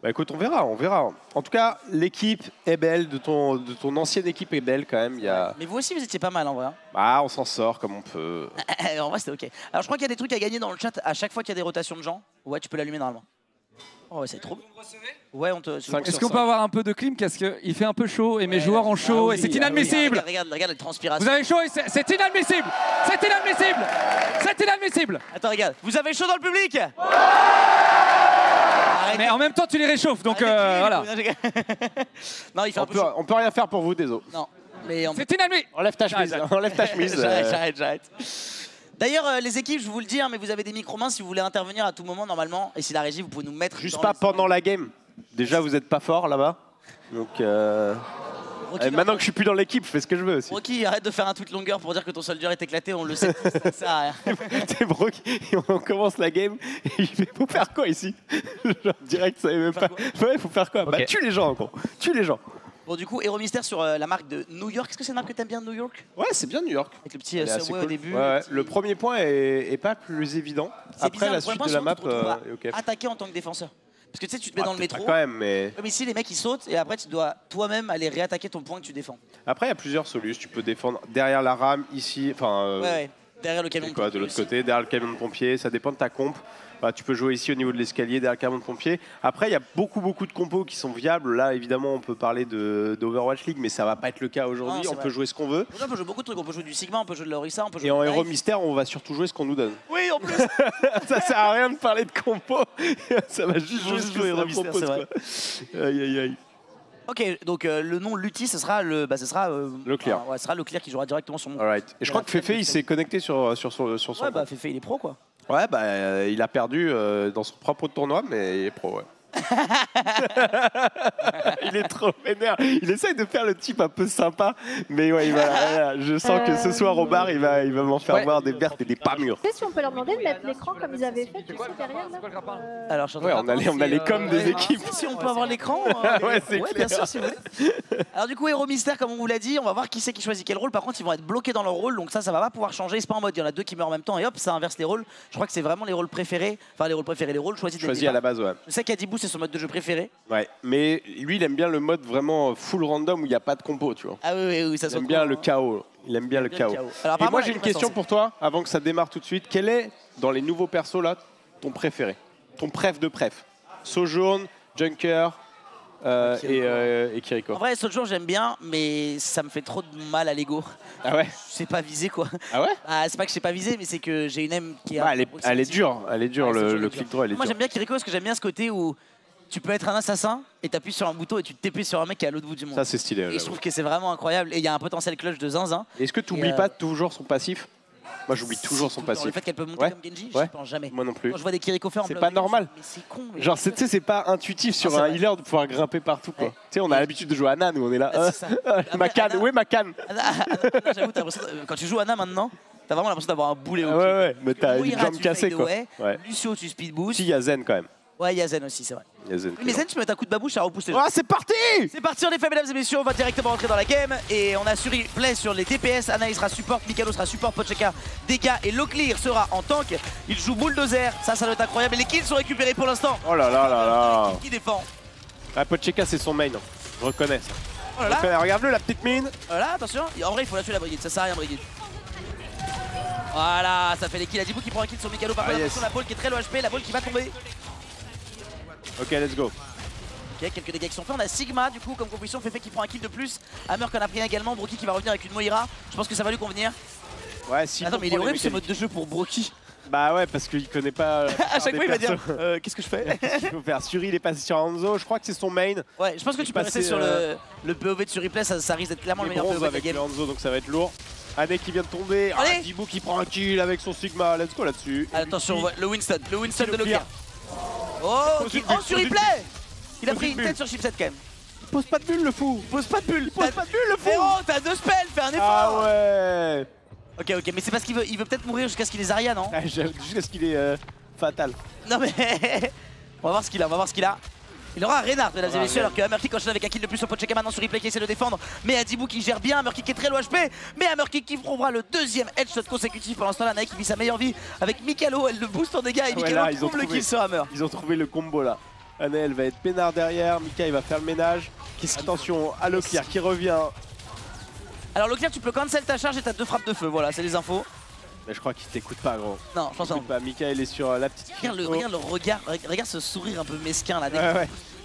Bah écoute, on verra. En tout cas, l'équipe est belle, de ton ancienne équipe est belle quand même. Il y a... Mais vous aussi, vous étiez pas mal en vrai. Bah, on s'en sort comme on peut. En vrai, c'était ok. Alors, je crois qu'il y a des trucs à gagner dans le chat à chaque fois qu'il y a des rotations de gens. Ouais, tu peux l'allumer normalement. Oh, ouais, c'est trop. Ouais, on te. Est-ce qu'on peut avoir un peu de clim parce qu'il fait un peu chaud et mes joueurs ont chaud et c'est inadmissible. Regarde les transpirations. Vous avez chaud et c'est inadmissible. C'est inadmissible. C'est inadmissible. Attends, regarde. Vous avez chaud dans le public? Mais en même temps, tu les réchauffes, donc voilà. Non, il fait un peu chaud. On peut rien faire pour vous, désolé. Non. Mais c'est inadmissible. Enlève ta chemise. Enlève ta chemise. J'arrête. D'ailleurs, les équipes, je vous le dis, hein, mais vous avez des micro-mains si vous voulez intervenir à tout moment normalement. Et si la régie, vous pouvez nous mettre. Juste pas pendant la game. Déjà, vous êtes pas fort là-bas. Donc. Maintenant que je suis plus dans l'équipe, je fais ce que je veux aussi. Brocky, arrête de faire un tweet longueur pour dire que ton soldier est éclaté, on le sait tous, ça sert à rien. C'est Brocky, on commence la game et il fait faut faire quoi ici? Genre direct, ça savait même pas. Ouais, faut faire quoi? Okay. Bah tue les gens encore, tue les gens. Bon du coup, Héros Mystère sur la marque de New York. Est-ce que c'est une marque que t'aimes bien, New York? Ouais, c'est bien New York. Avec le petit subway au début. Ouais, le premier point est pas plus évident. Après la suite de la map est ok. Attaquer en tant que défenseur. Parce que tu sais, tu te mets dans le métro. Quand même, mais ici, les mecs ils sautent et après tu dois toi-même aller réattaquer ton point que tu défends. après il y a plusieurs solutions. Tu peux défendre derrière la rame ici, enfin. Ouais. Derrière le camion de pompier. De l'autre côté, derrière le camion de pompier. Ça dépend de ta comp. Bah, tu peux jouer ici au niveau de l'escalier derrière le camion de pompier. Après, il y a beaucoup de compos qui sont viables. Là, évidemment, on peut parler d'Overwatch League, mais ça va pas être le cas aujourd'hui. On peut jouer ce qu'on veut. On peut jouer beaucoup de trucs. On peut jouer du Sigma, on peut jouer de l'Orisa, on peut jouer. Et en héros mystère, on va surtout jouer ce qu'on nous donne. Oui, en plus. Ça sert à rien de parler de compo. Ça va juste jouer ce que héros ça mystère, propose. c'est vrai. Aïe aïe aïe. Ok, donc le nom Lutti, ce sera le Clear. Ouais, ce sera le Clear qui jouera directement sur mon. Alright. Et je crois que Fefe, il s'est connecté sur son. Ouais, bah Fefe, il est pro quoi. Ouais, bah il a perdu dans son propre tournoi, mais il est pro, ouais. Il est trop vénère. Il essaye de faire le type un peu sympa, mais ouais, je sens que ce soir au bar, il va m'en faire voir des vertes et des pas mûres. Tu sais si on peut leur demander de mettre l'écran comme ils avaient fait, tu sais, derrière là Alors, ouais, on a les coms des équipes. Si on peut avoir l'écran. Ouais, c'est ouais, clair. bien sûr, si vous voulez. Alors du coup, Héros Mystère, comme on vous l'a dit, on va voir qui c'est qui choisit quel rôle. Par contre, ils vont être bloqués dans leur rôle, donc ça va pas pouvoir changer. C'est pas en mode il y en a deux qui meurent en même temps et hop, ça inverse les rôles. Je crois que c'est vraiment les rôles préférés, enfin les rôles choisis. Choisis à la base, ouais. Je sais qu'Adibou c'est son mode de jeu préféré. Ouais, mais lui il aime bien le mode vraiment full random où il n'y a pas de compo, tu vois. Ah oui, ça. Il aime bien le chaos. Il aime bien le chaos. Alors, et moi j'ai une question pour toi, avant que ça démarre tout de suite. Quel est, dans les nouveaux persos là, ton préféré? Ton préf de préf? Sojourn, Junker et Kiriko. En vrai, Sojourn j'aime bien, mais ça me fait trop de mal à l'ego. Ah ouais? Je sais pas viser quoi. Ah ouais? C'est pas que je sais pas viser, mais c'est que j'ai une aime qui est. Elle est dure, le click draw, elle est dure. Moi j'aime bien Kiriko parce que j'aime bien ce côté où tu peux être un assassin et t'appuies sur un bouton et tu te TP sur un mec qui est à l'autre bout du monde. Ça c'est stylé. Et je trouve que c'est vraiment incroyable et il y a un potentiel clutch de zinzin. Est-ce que tu n'oublies pas toujours son passif? Moi j'oublie toujours son passif. Le fait qu'elle peut monter comme Genji, je pense jamais. Moi non plus. Quand je vois des Kiriko faire en c'est pas normal. Mais c'est con. Genre tu sais c'est pas intuitif sur un healer de pouvoir grimper partout quoi. Tu sais on a l'habitude de jouer à Nan où on est là. Ma canne, où est ma canne? J'avoue, quand tu joues Ana maintenant, t'as vraiment l'impression d'avoir un boulet au pied. Ouais, mais t'as une jambe cassée quoi. Lucio tu speed boost. Si il y a Zen quand même. Ouais, il y a Zen aussi, c'est vrai. Mais Zen, tu peux mettre un coup de babouche, ça repousse les gens. Ah, c'est parti! C'est parti, en effet, mesdames et messieurs, on va directement rentrer dans la game. Et on a sur replay sur les DPS. Anaïs sera support, Mikalo sera support, Pocheka, dégâts et Locklear sera en tank. Il joue bulldozer, ça doit être incroyable. Et les kills sont récupérés pour l'instant. Oh là là là là. Qui défend? Ah, Pocheka, c'est son main. Je reconnais ça. Oh là là. Regarde-le, la petite mine. Voilà, attention. En vrai, il faut la tuer la brigade, ça sert à rien, brigade. Voilà, ça fait les kills. Adibou qui prend un kill sur Mikalo. Par contre, attention, la balle qui est très low HP, la balle qui va tomber. Ok, let's go. Ok, quelques dégâts qui sont faits. On a Sigma du coup comme composition, Fefe qui prend un kill de plus. Hammer qu'on a pris également, Brocky qui va revenir avec une Moira. Je pense que ça va lui convenir. Ouais, si. Attends, mais il est horrible ce mode de jeu pour Brocky. Bah ouais, parce qu'il connaît pas. À chaque fois il va dire qu'est-ce que je fais? Il faut faire Suri, il est passé sur Hanzo, je crois que c'est son main. Ouais, je pense que tu peux rester sur le POV de sur replay, ça risque d'être clairement le meilleur POV avec le Hanzo, donc ça va être lourd. Anne qui vient de tomber, Dibou qui prend un kill avec son Sigma, let's go là-dessus. Attention, le Winston de Locklear. Oh, sur replay. Il a pris une tête sur Chipset quand même. Il pose pas de bulle le fou. Il pose pas de bulle le fou. Oh, t'as 2 spells, fais un effort. Ah ouais. Ok, mais c'est parce qu'il veut peut-être mourir jusqu'à ce qu'il ait Zarya, non? Jusqu'à ce qu'il est fatal. Non mais on va voir ce qu'il a, Il aura un Reinhardt, mesdames et messieurs, alors que Hammerkick enchaîne avec un kill de plus sur Pocheka maintenant sur replay qui essaie de défendre. Mais Adibou qui gère bien, Hammerkick qui est très low HP. Mais Hammerkick qui trouvera le 2e headshot consécutif. Pendant ce temps-là, Naïk qui vit sa meilleure vie avec Mikalo, elle le booste en dégâts et Mikalo trouve le kill sur Hammer. Ils ont trouvé le combo là. Anne, elle va être peinard derrière, Mika il va faire le ménage. Attention à Locklear qui revient. Alors Locklear, tu peux cancel ta charge et t'as 2 frappes de feu, voilà, c'est les infos. Mais je crois qu'il t'écoute pas, gros. Non, je pense pas. Mika il est sur la petite. Regarde le regard, regarde ce sourire un peu mesquin là.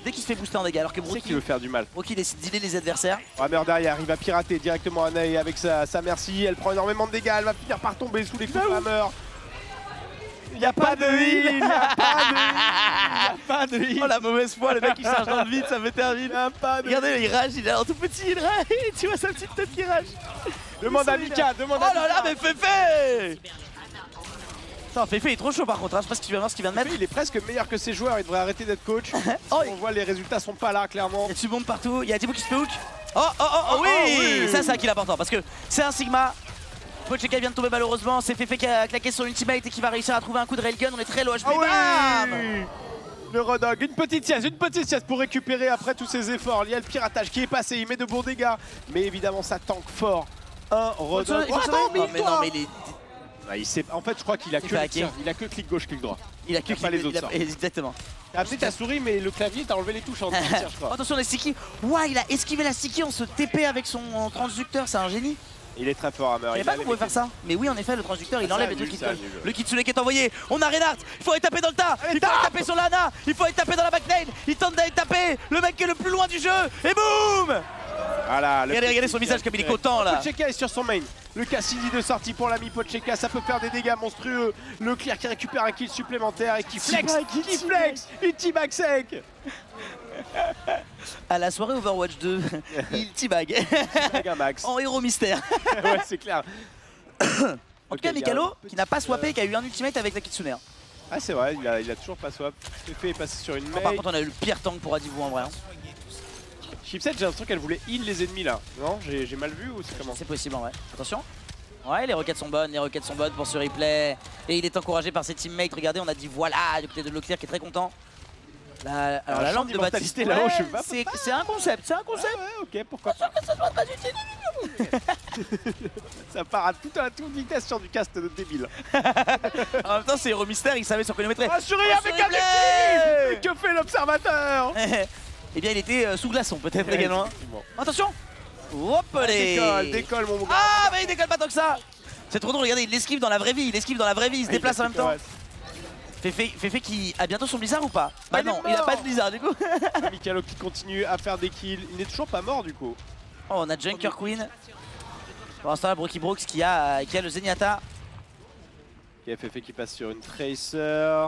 Dès qu'il se fait booster en dégâts, alors que Brocky veut faire du mal. Brocky décide d'healer les adversaires. Hammer derrière, il va pirater directement Anaï avec sa merci. Elle prend énormément de dégâts, elle va finir par tomber sous les coups de Hammer. Il n'y a pas de heal, il n'y a pas de heal. Oh la mauvaise foi, le mec il charge dans le vide, ça me termine. Regardez, il rage, il est en tout petit, il rage. Tu vois sa petite tête qui rage. Demande à Mika, demande à Mika. Oh là là, mais Fefe. Attends, Fefe il est trop chaud par contre, hein. Je sais pas ce qu'il vient de mettre. Il est presque meilleur que ses joueurs, il devrait arrêter d'être coach. Oh, on voit les résultats sont pas là clairement. Il y a du monde partout, il y a Adibou qui se fait hook. Oh oui, ça c'est un kill important parce que c'est un Sigma. Pocheka vient de tomber malheureusement, c'est Fefe qui a claqué son ultimate et qui va réussir à trouver un coup de railgun, on est très low HP. Bam Le Rodog, une petite sieste pour récupérer après tous ses efforts. Il y a le piratage qui est passé, il met de bons dégâts. Mais évidemment ça tank fort. Un Rodog. mais non mais il est... Bah, en fait je crois qu'il a que il a que clic gauche, clic droit. Il a que pas les autres sorts. Exactement. T'as appelé ta souris mais le clavier t'as enlevé les touches en entière je crois. Attention les sticky. Ouah, il a esquivé la sticky en se TP avec son transducteur, c'est un génie. Il est très fort Hammer. Je savais pas qu'on pouvait faire ça. Mais oui en effet le transducteur il enlève les trucs qui collent. Le Kitsune qui est envoyé. On a Reinhardt. Il faut aller taper dans le tas. Il faut aller taper sur l'Ana. Il faut aller taper dans la backline. Il tente d'aller taper. Le mec qui est le plus loin du jeu. Et boum. Voilà, regardez son visage comme il est content là. Pocheka est sur son main. Le Cassidy de sortie pour l'ami Pocheka, ça peut faire des dégâts monstrueux. Le Clear qui récupère un kill supplémentaire et qui flex, il teabag sec. À la soirée Overwatch 2, il teabag. Un max. En héros mystère. Ouais, c'est clair. En tout cas, Mikalo qui n'a pas swappé, qui a eu un ultimate avec la Kitsune. Ah, c'est vrai, il a toujours pas swap. Fefe est passé sur une main. Par contre, on a eu le pire tank pour Adibou en vrai. Chipset, j'ai l'impression qu'elle voulait heal les ennemis là. Non, j'ai mal vu ou c'est comment? C'est possible en vrai. Attention. Ouais, les requêtes sont bonnes pour ce replay. Et il est encouragé par ses teammates. Regardez, on a dit voilà du côté de Leclerc qui est très content. Alors la lampe de Baptiste là-haut, c'est un concept, Ouais, ok, pourquoi pas. Ça doit pas utile. Ça part à toute vitesse sur du cast de débile. En même temps, c'est Héros Mystère, il savait sur chronométré. Assuré avec un ultime. Que fait l'observateur? Eh bien, il était sous glaçon peut-être également. Attention. Hop Décolle mon gars. Ah, mais il décolle pas tant que ça. C'est trop drôle, regardez, il l'esquive dans la vraie vie, il se déplace en même temps. Fefe qui a bientôt son blizzard ou pas? Bah non, il a pas de blizzard du coup. Mikalo qui continue à faire des kills, il n'est toujours pas mort du coup. Oh, on a Junker Queen. Pour l'instant, Brocky Brooks qui a le Zenyatta. Il y a Fefe qui passe sur une Tracer.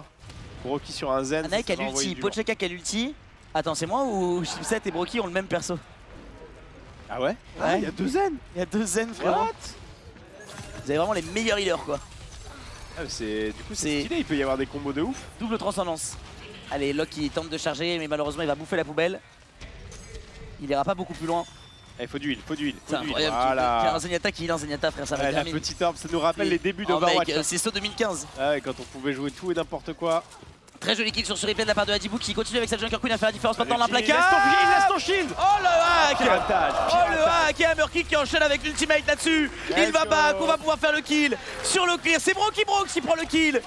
Brocky sur un Zen. Anaï qui a l'ulti, Pocheka qui a l'ulti. Attends, c'est moi ou Chipset et Brocky ont le même perso? Ah ouais? Ah, il y a deux Zen. Il y a deux Zen, frérot. Vous avez vraiment les meilleurs healers quoi. Ah, du coup c'est stylé, il peut y avoir des combos de ouf. Double transcendance. Allez, Locke qui tente de charger, mais malheureusement il va bouffer la poubelle. Il ira pas beaucoup plus loin. Il faut d'huile, C'est incroyable. Voilà. Il y a un Zenyatta qui est un Zenyatta, frère, ça va la petite orbe, ça nous rappelle les débuts d'Overwatch. C'est saut 2015. Ouais, quand on pouvait jouer tout et n'importe quoi. Très joli kill sur ce replay de la part de Adibou qui continue avec sa Junker Queen à faire la différence maintenant dans l'implacable. Laisse ton shield. Oh le hack. Piratage. Oh le hack et Hammer Kick qui enchaîne avec l'ultimate là-dessus. Il va back, on va pouvoir faire le kill sur le clear. C'est Brocky Brooks qui prend le kill.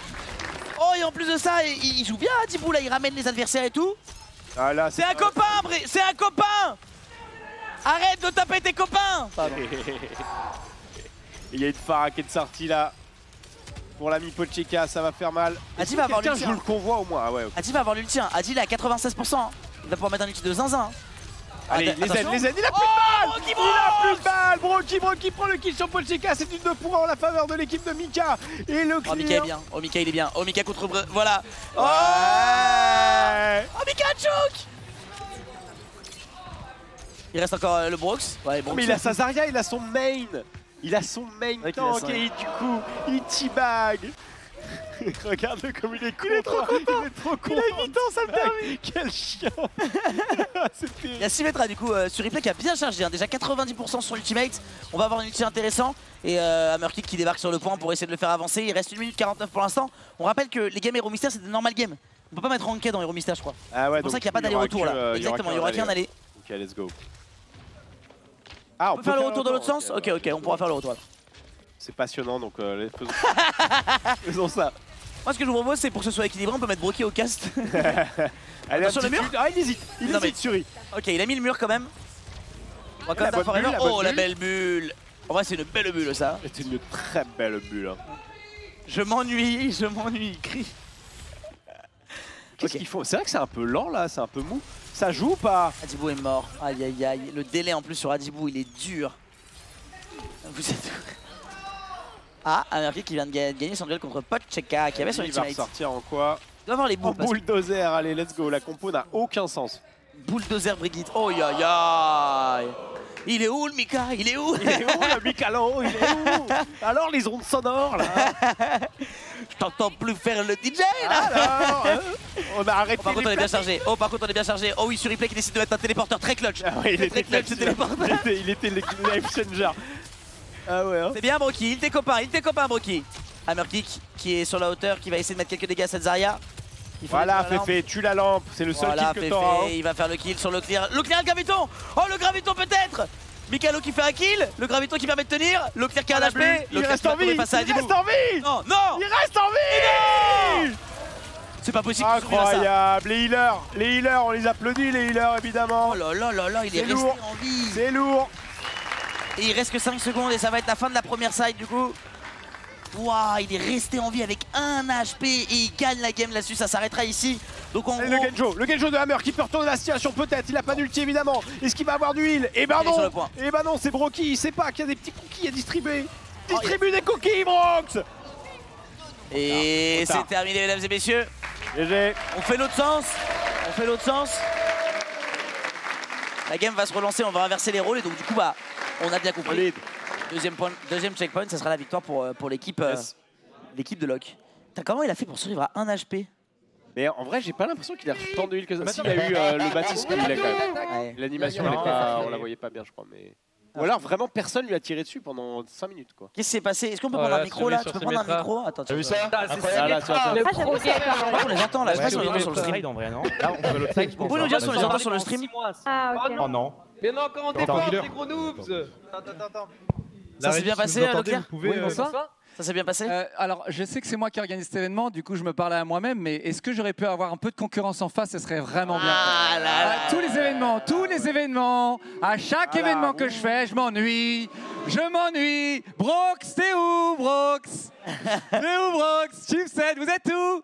Oh et en plus de ça, il joue bien Adibou là, il ramène les adversaires et tout. Ah là, c'est un copain, c'est un copain. Arrête de taper tes copains. Il y a une Pharah qui est sortie là. Pour l'ami Pocheka, ça va faire mal. Adi va avoir l'ulti. Je le convois au moins. Ah ouais, okay. Adi va avoir l'ulti. Adi il est à 96%. Il va pouvoir mettre un ulti de zinzin. Allez, les aides, il a plus de balles. Il a plus de balles. Brocky prend le kill sur Pocheka. C'est une 2 pour 1 en la faveur de l'équipe de Mika. Et le clear. Oh Mika est bien. Oh Mika il est bien. Oh Mika contre... Voilà. Oh, Mika choke. Il reste encore le Brooks. Ouais, mais il a sa Zarya, il a son main. Il a son main tank et du coup, il teabag. Regarde-le comme il est content. Il est trop content. Il est trop content. Il a 8 ans, ça le permet. Quel chiant. Il y a Symmetra du coup sur replay qui a bien chargé. Hein. Déjà 90% sur l'ultimate. On va avoir un ulti intéressant. Et Hammer Kick qui débarque sur le point pour essayer de le faire avancer. Il reste 1 minute 49 pour l'instant. On rappelle que les games Hero Mystère, c'est des normal games. On peut pas mettre ranked dans Hero Mystère, je crois. Ah ouais, c'est pour ça qu'il n'y a pas d'aller-retour là. Exactement, il n'y aura qu'un aller. Ok, let's go. Ah, on peut faire le retour de l'autre sens? Ok, on pourra faire le retour. C'est passionnant, donc faisons ça. Moi, ce que je vous propose, c'est pour que ce soit équilibré, on peut mettre Brocky au cast. Allez, sur le mur. Ah, il hésite Suri. Ok, il a mis le mur quand même. On va comme ça forever. Oh, la belle bulle. En vrai, c'est une belle bulle, ça. C'est une très belle bulle. Je m'ennuie, il crie. Qu'est-ce qu'ils font? C'est vrai que c'est un peu lent, là, c'est un peu mou. Ça joue ou pas? Adibou est mort. Aïe aïe aïe. Le délai en plus sur Adibou, il est dur. Vous êtes... Ah, Hammer qui vient de gagner son duel contre Pocheka qui avait son ultimate. Il va ressortir en quoi? Il doit avoir les boules. En bulldozer, allez, let's go. La compo n'a aucun sens. Bulldozer Brigitte. Oh aïe aïe. Il est où le Mika? Il est où? Il est où le Mikalo? Il est où? Alors les ondes sonores là? Je t'entends plus faire le DJ là. Alors on a arrêté. Oh, par contre on est bien chargé. Oh par contre on est bien chargé. Oh oui sur replay qui décide de mettre un téléporteur très clutch. Ah ouais, il était très clutch ce téléporteur. Il était le life changer. Ah ouais. Hein. C'est bien Broky, il t'est copain Broky. Hammerkick qui est sur la hauteur, qui va essayer de mettre quelques dégâts à cette Zarya. Voilà Féfé, tue la lampe, c'est le seul voilà, kill que t'auras. il va faire le kill sur le clear. Le clear, le graviton. Oh le graviton peut-être. Mikalo qui fait un kill, le graviton qui permet de tenir, le clear qui a un HP, il reste en vie, il reste en vie. Non, non. Il reste en vie. C'est pas possible. Incroyable, les healers, on les applaudit les healers évidemment. Oh là là là là, il est resté en vie. C'est lourd. Et il reste que 5 secondes et ça va être la fin de la première side du coup. Waouh, il est resté en vie avec 1 HP et il gagne la game là-dessus, ça s'arrêtera ici. Donc en gros... Le Genjo de Hammer qui peut retourner la situation peut-être, il a pas d'ulti évidemment. Est-ce qu'il va avoir du heal? Eh ben non. Eh ben non, c'est Broky, il sait pas qu'il y a des petits cookies à distribuer. Distribue des cookies Brox. Et c'est terminé mesdames et messieurs. GG. On fait l'autre sens. On fait l'autre sens. La game va se relancer, on va inverser les rôles et donc du coup bah on a bien compris. Deuxième checkpoint, ça sera la victoire pour l'équipe l'équipe de Locke. Comment il a fait pour survivre à 1 HP? Mais en vrai, j'ai pas l'impression qu'il a reçu tant de heal que ça. S'il a eu le baptisme, il a quand même. L'animation, on la voyait pas bien, je crois. Mais... Ou alors vraiment personne lui a tiré dessus pendant 5 minutes quoi. Qu'est-ce qui s'est passé? Est-ce qu'on peut prendre un micro là? Tu peux prendre un micro? Attends, tu as vu ça? On les entend là, je sais pas si on les entend sur le stream. Vous pouvez nous dire si on les entend sur le stream? Ah ok. Oh non. Mais non, comment on défend les gros noobs? Ça s'est bien passé Leclerc? Bonsoir. Ça s'est bien passé? Alors, je sais que c'est moi qui organise cet événement, du coup, je me parlais à moi-même, mais est-ce que j'aurais pu avoir un peu de concurrence en face? Ce serait vraiment bien. Tous les événements, à chaque événement que je fais, je m'ennuie. Brox, t'es où, Brox? T'es où, Brox? Chipset, vous êtes où?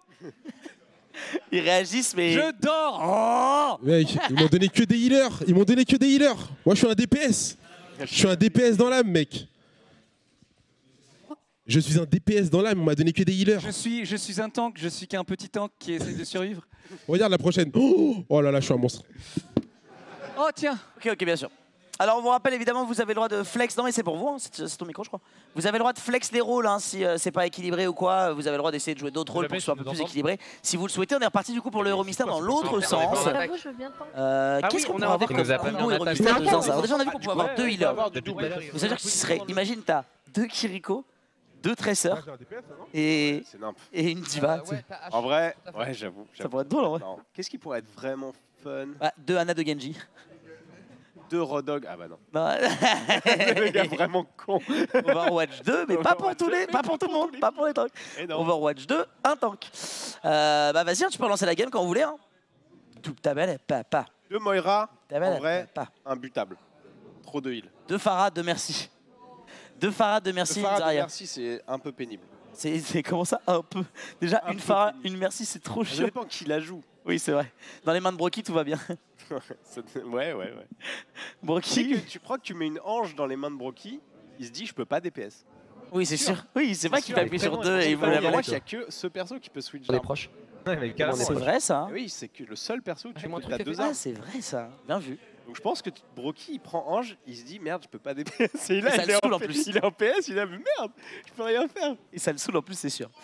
Ils réagissent, mais... Je dors. Oh mec, ils m'ont donné que des healers. Moi, je suis un DPS. Je suis un DPS dans l'âme, mec. Je suis un DPS dans l'âme, on m'a donné que des healers. Je suis un tank, je suis qu'un petit tank qui essaie de survivre. Regarde la prochaine. Oh là là, je suis un monstre. Oh tiens. Ok, bien sûr. Alors on vous rappelle évidemment, vous avez le droit de flex. Non mais c'est pour vous, hein. C'est ton micro je crois. Vous avez le droit de flex les rôles hein, si c'est pas équilibré ou quoi. Vous avez le droit d'essayer de jouer d'autres rôles pour que ce soit un peu plus équilibré. Si vous le souhaitez, on est reparti du coup pour le Euro Mystère dans l'autre sens. Qu'est-ce qu'on peut avoir comme combo Euro Mystère de sens? Alors déjà on a vu qu'on pouvait avoir 2 healers. Ça veut dire que ce serait, imagine t'as 2 Kiriko, 2 Tracer et une Diva. En vrai, ouais j'avoue. Ça pourrait être drôle en vrai. Qu'est-ce qui pourrait être vraiment fun? 2 Ana de Genji. 2 Rodog, ah bah non. Le gars vraiment con. Overwatch 2, mais pas pour tout le monde, pas pour les tanks. Overwatch 2, un tank. Bah vas-y, tu peux relancer la game quand vous voulez. Hein. Tout ta belle, papa. 2 Moira, en vrai, imbutable. Trop de heal. 2 Farah, 2 merci. 2 Farah, 2 merci. 2 Farah, 2 merci, c'est un peu pénible. C'est comment ça, un peu? Déjà, une Farah, une merci, c'est trop chiant. Ça dépend qui la joue. Oui, c'est vrai. Dans les mains de Broky, tout va bien. Ouais. Broky. Tu crois que tu mets une ange dans les mains de Broky, il se dit je peux pas DPS. Oui, c'est sûr. Oui, c'est vrai qu'il va appuyer sur 2 et il va la la il n'y a que ce perso qui peut switch. Les proches. C'est vrai ça. Oui, c'est que le seul perso où tu as 2 armes. armes. C'est vrai ça. Bien vu. Donc je pense que Broky il prend ange, il se dit merde, je peux pas DPS. Et là, il est en PS, il a vu merde, je peux rien faire. Et ça le saoule en plus, c'est sûr.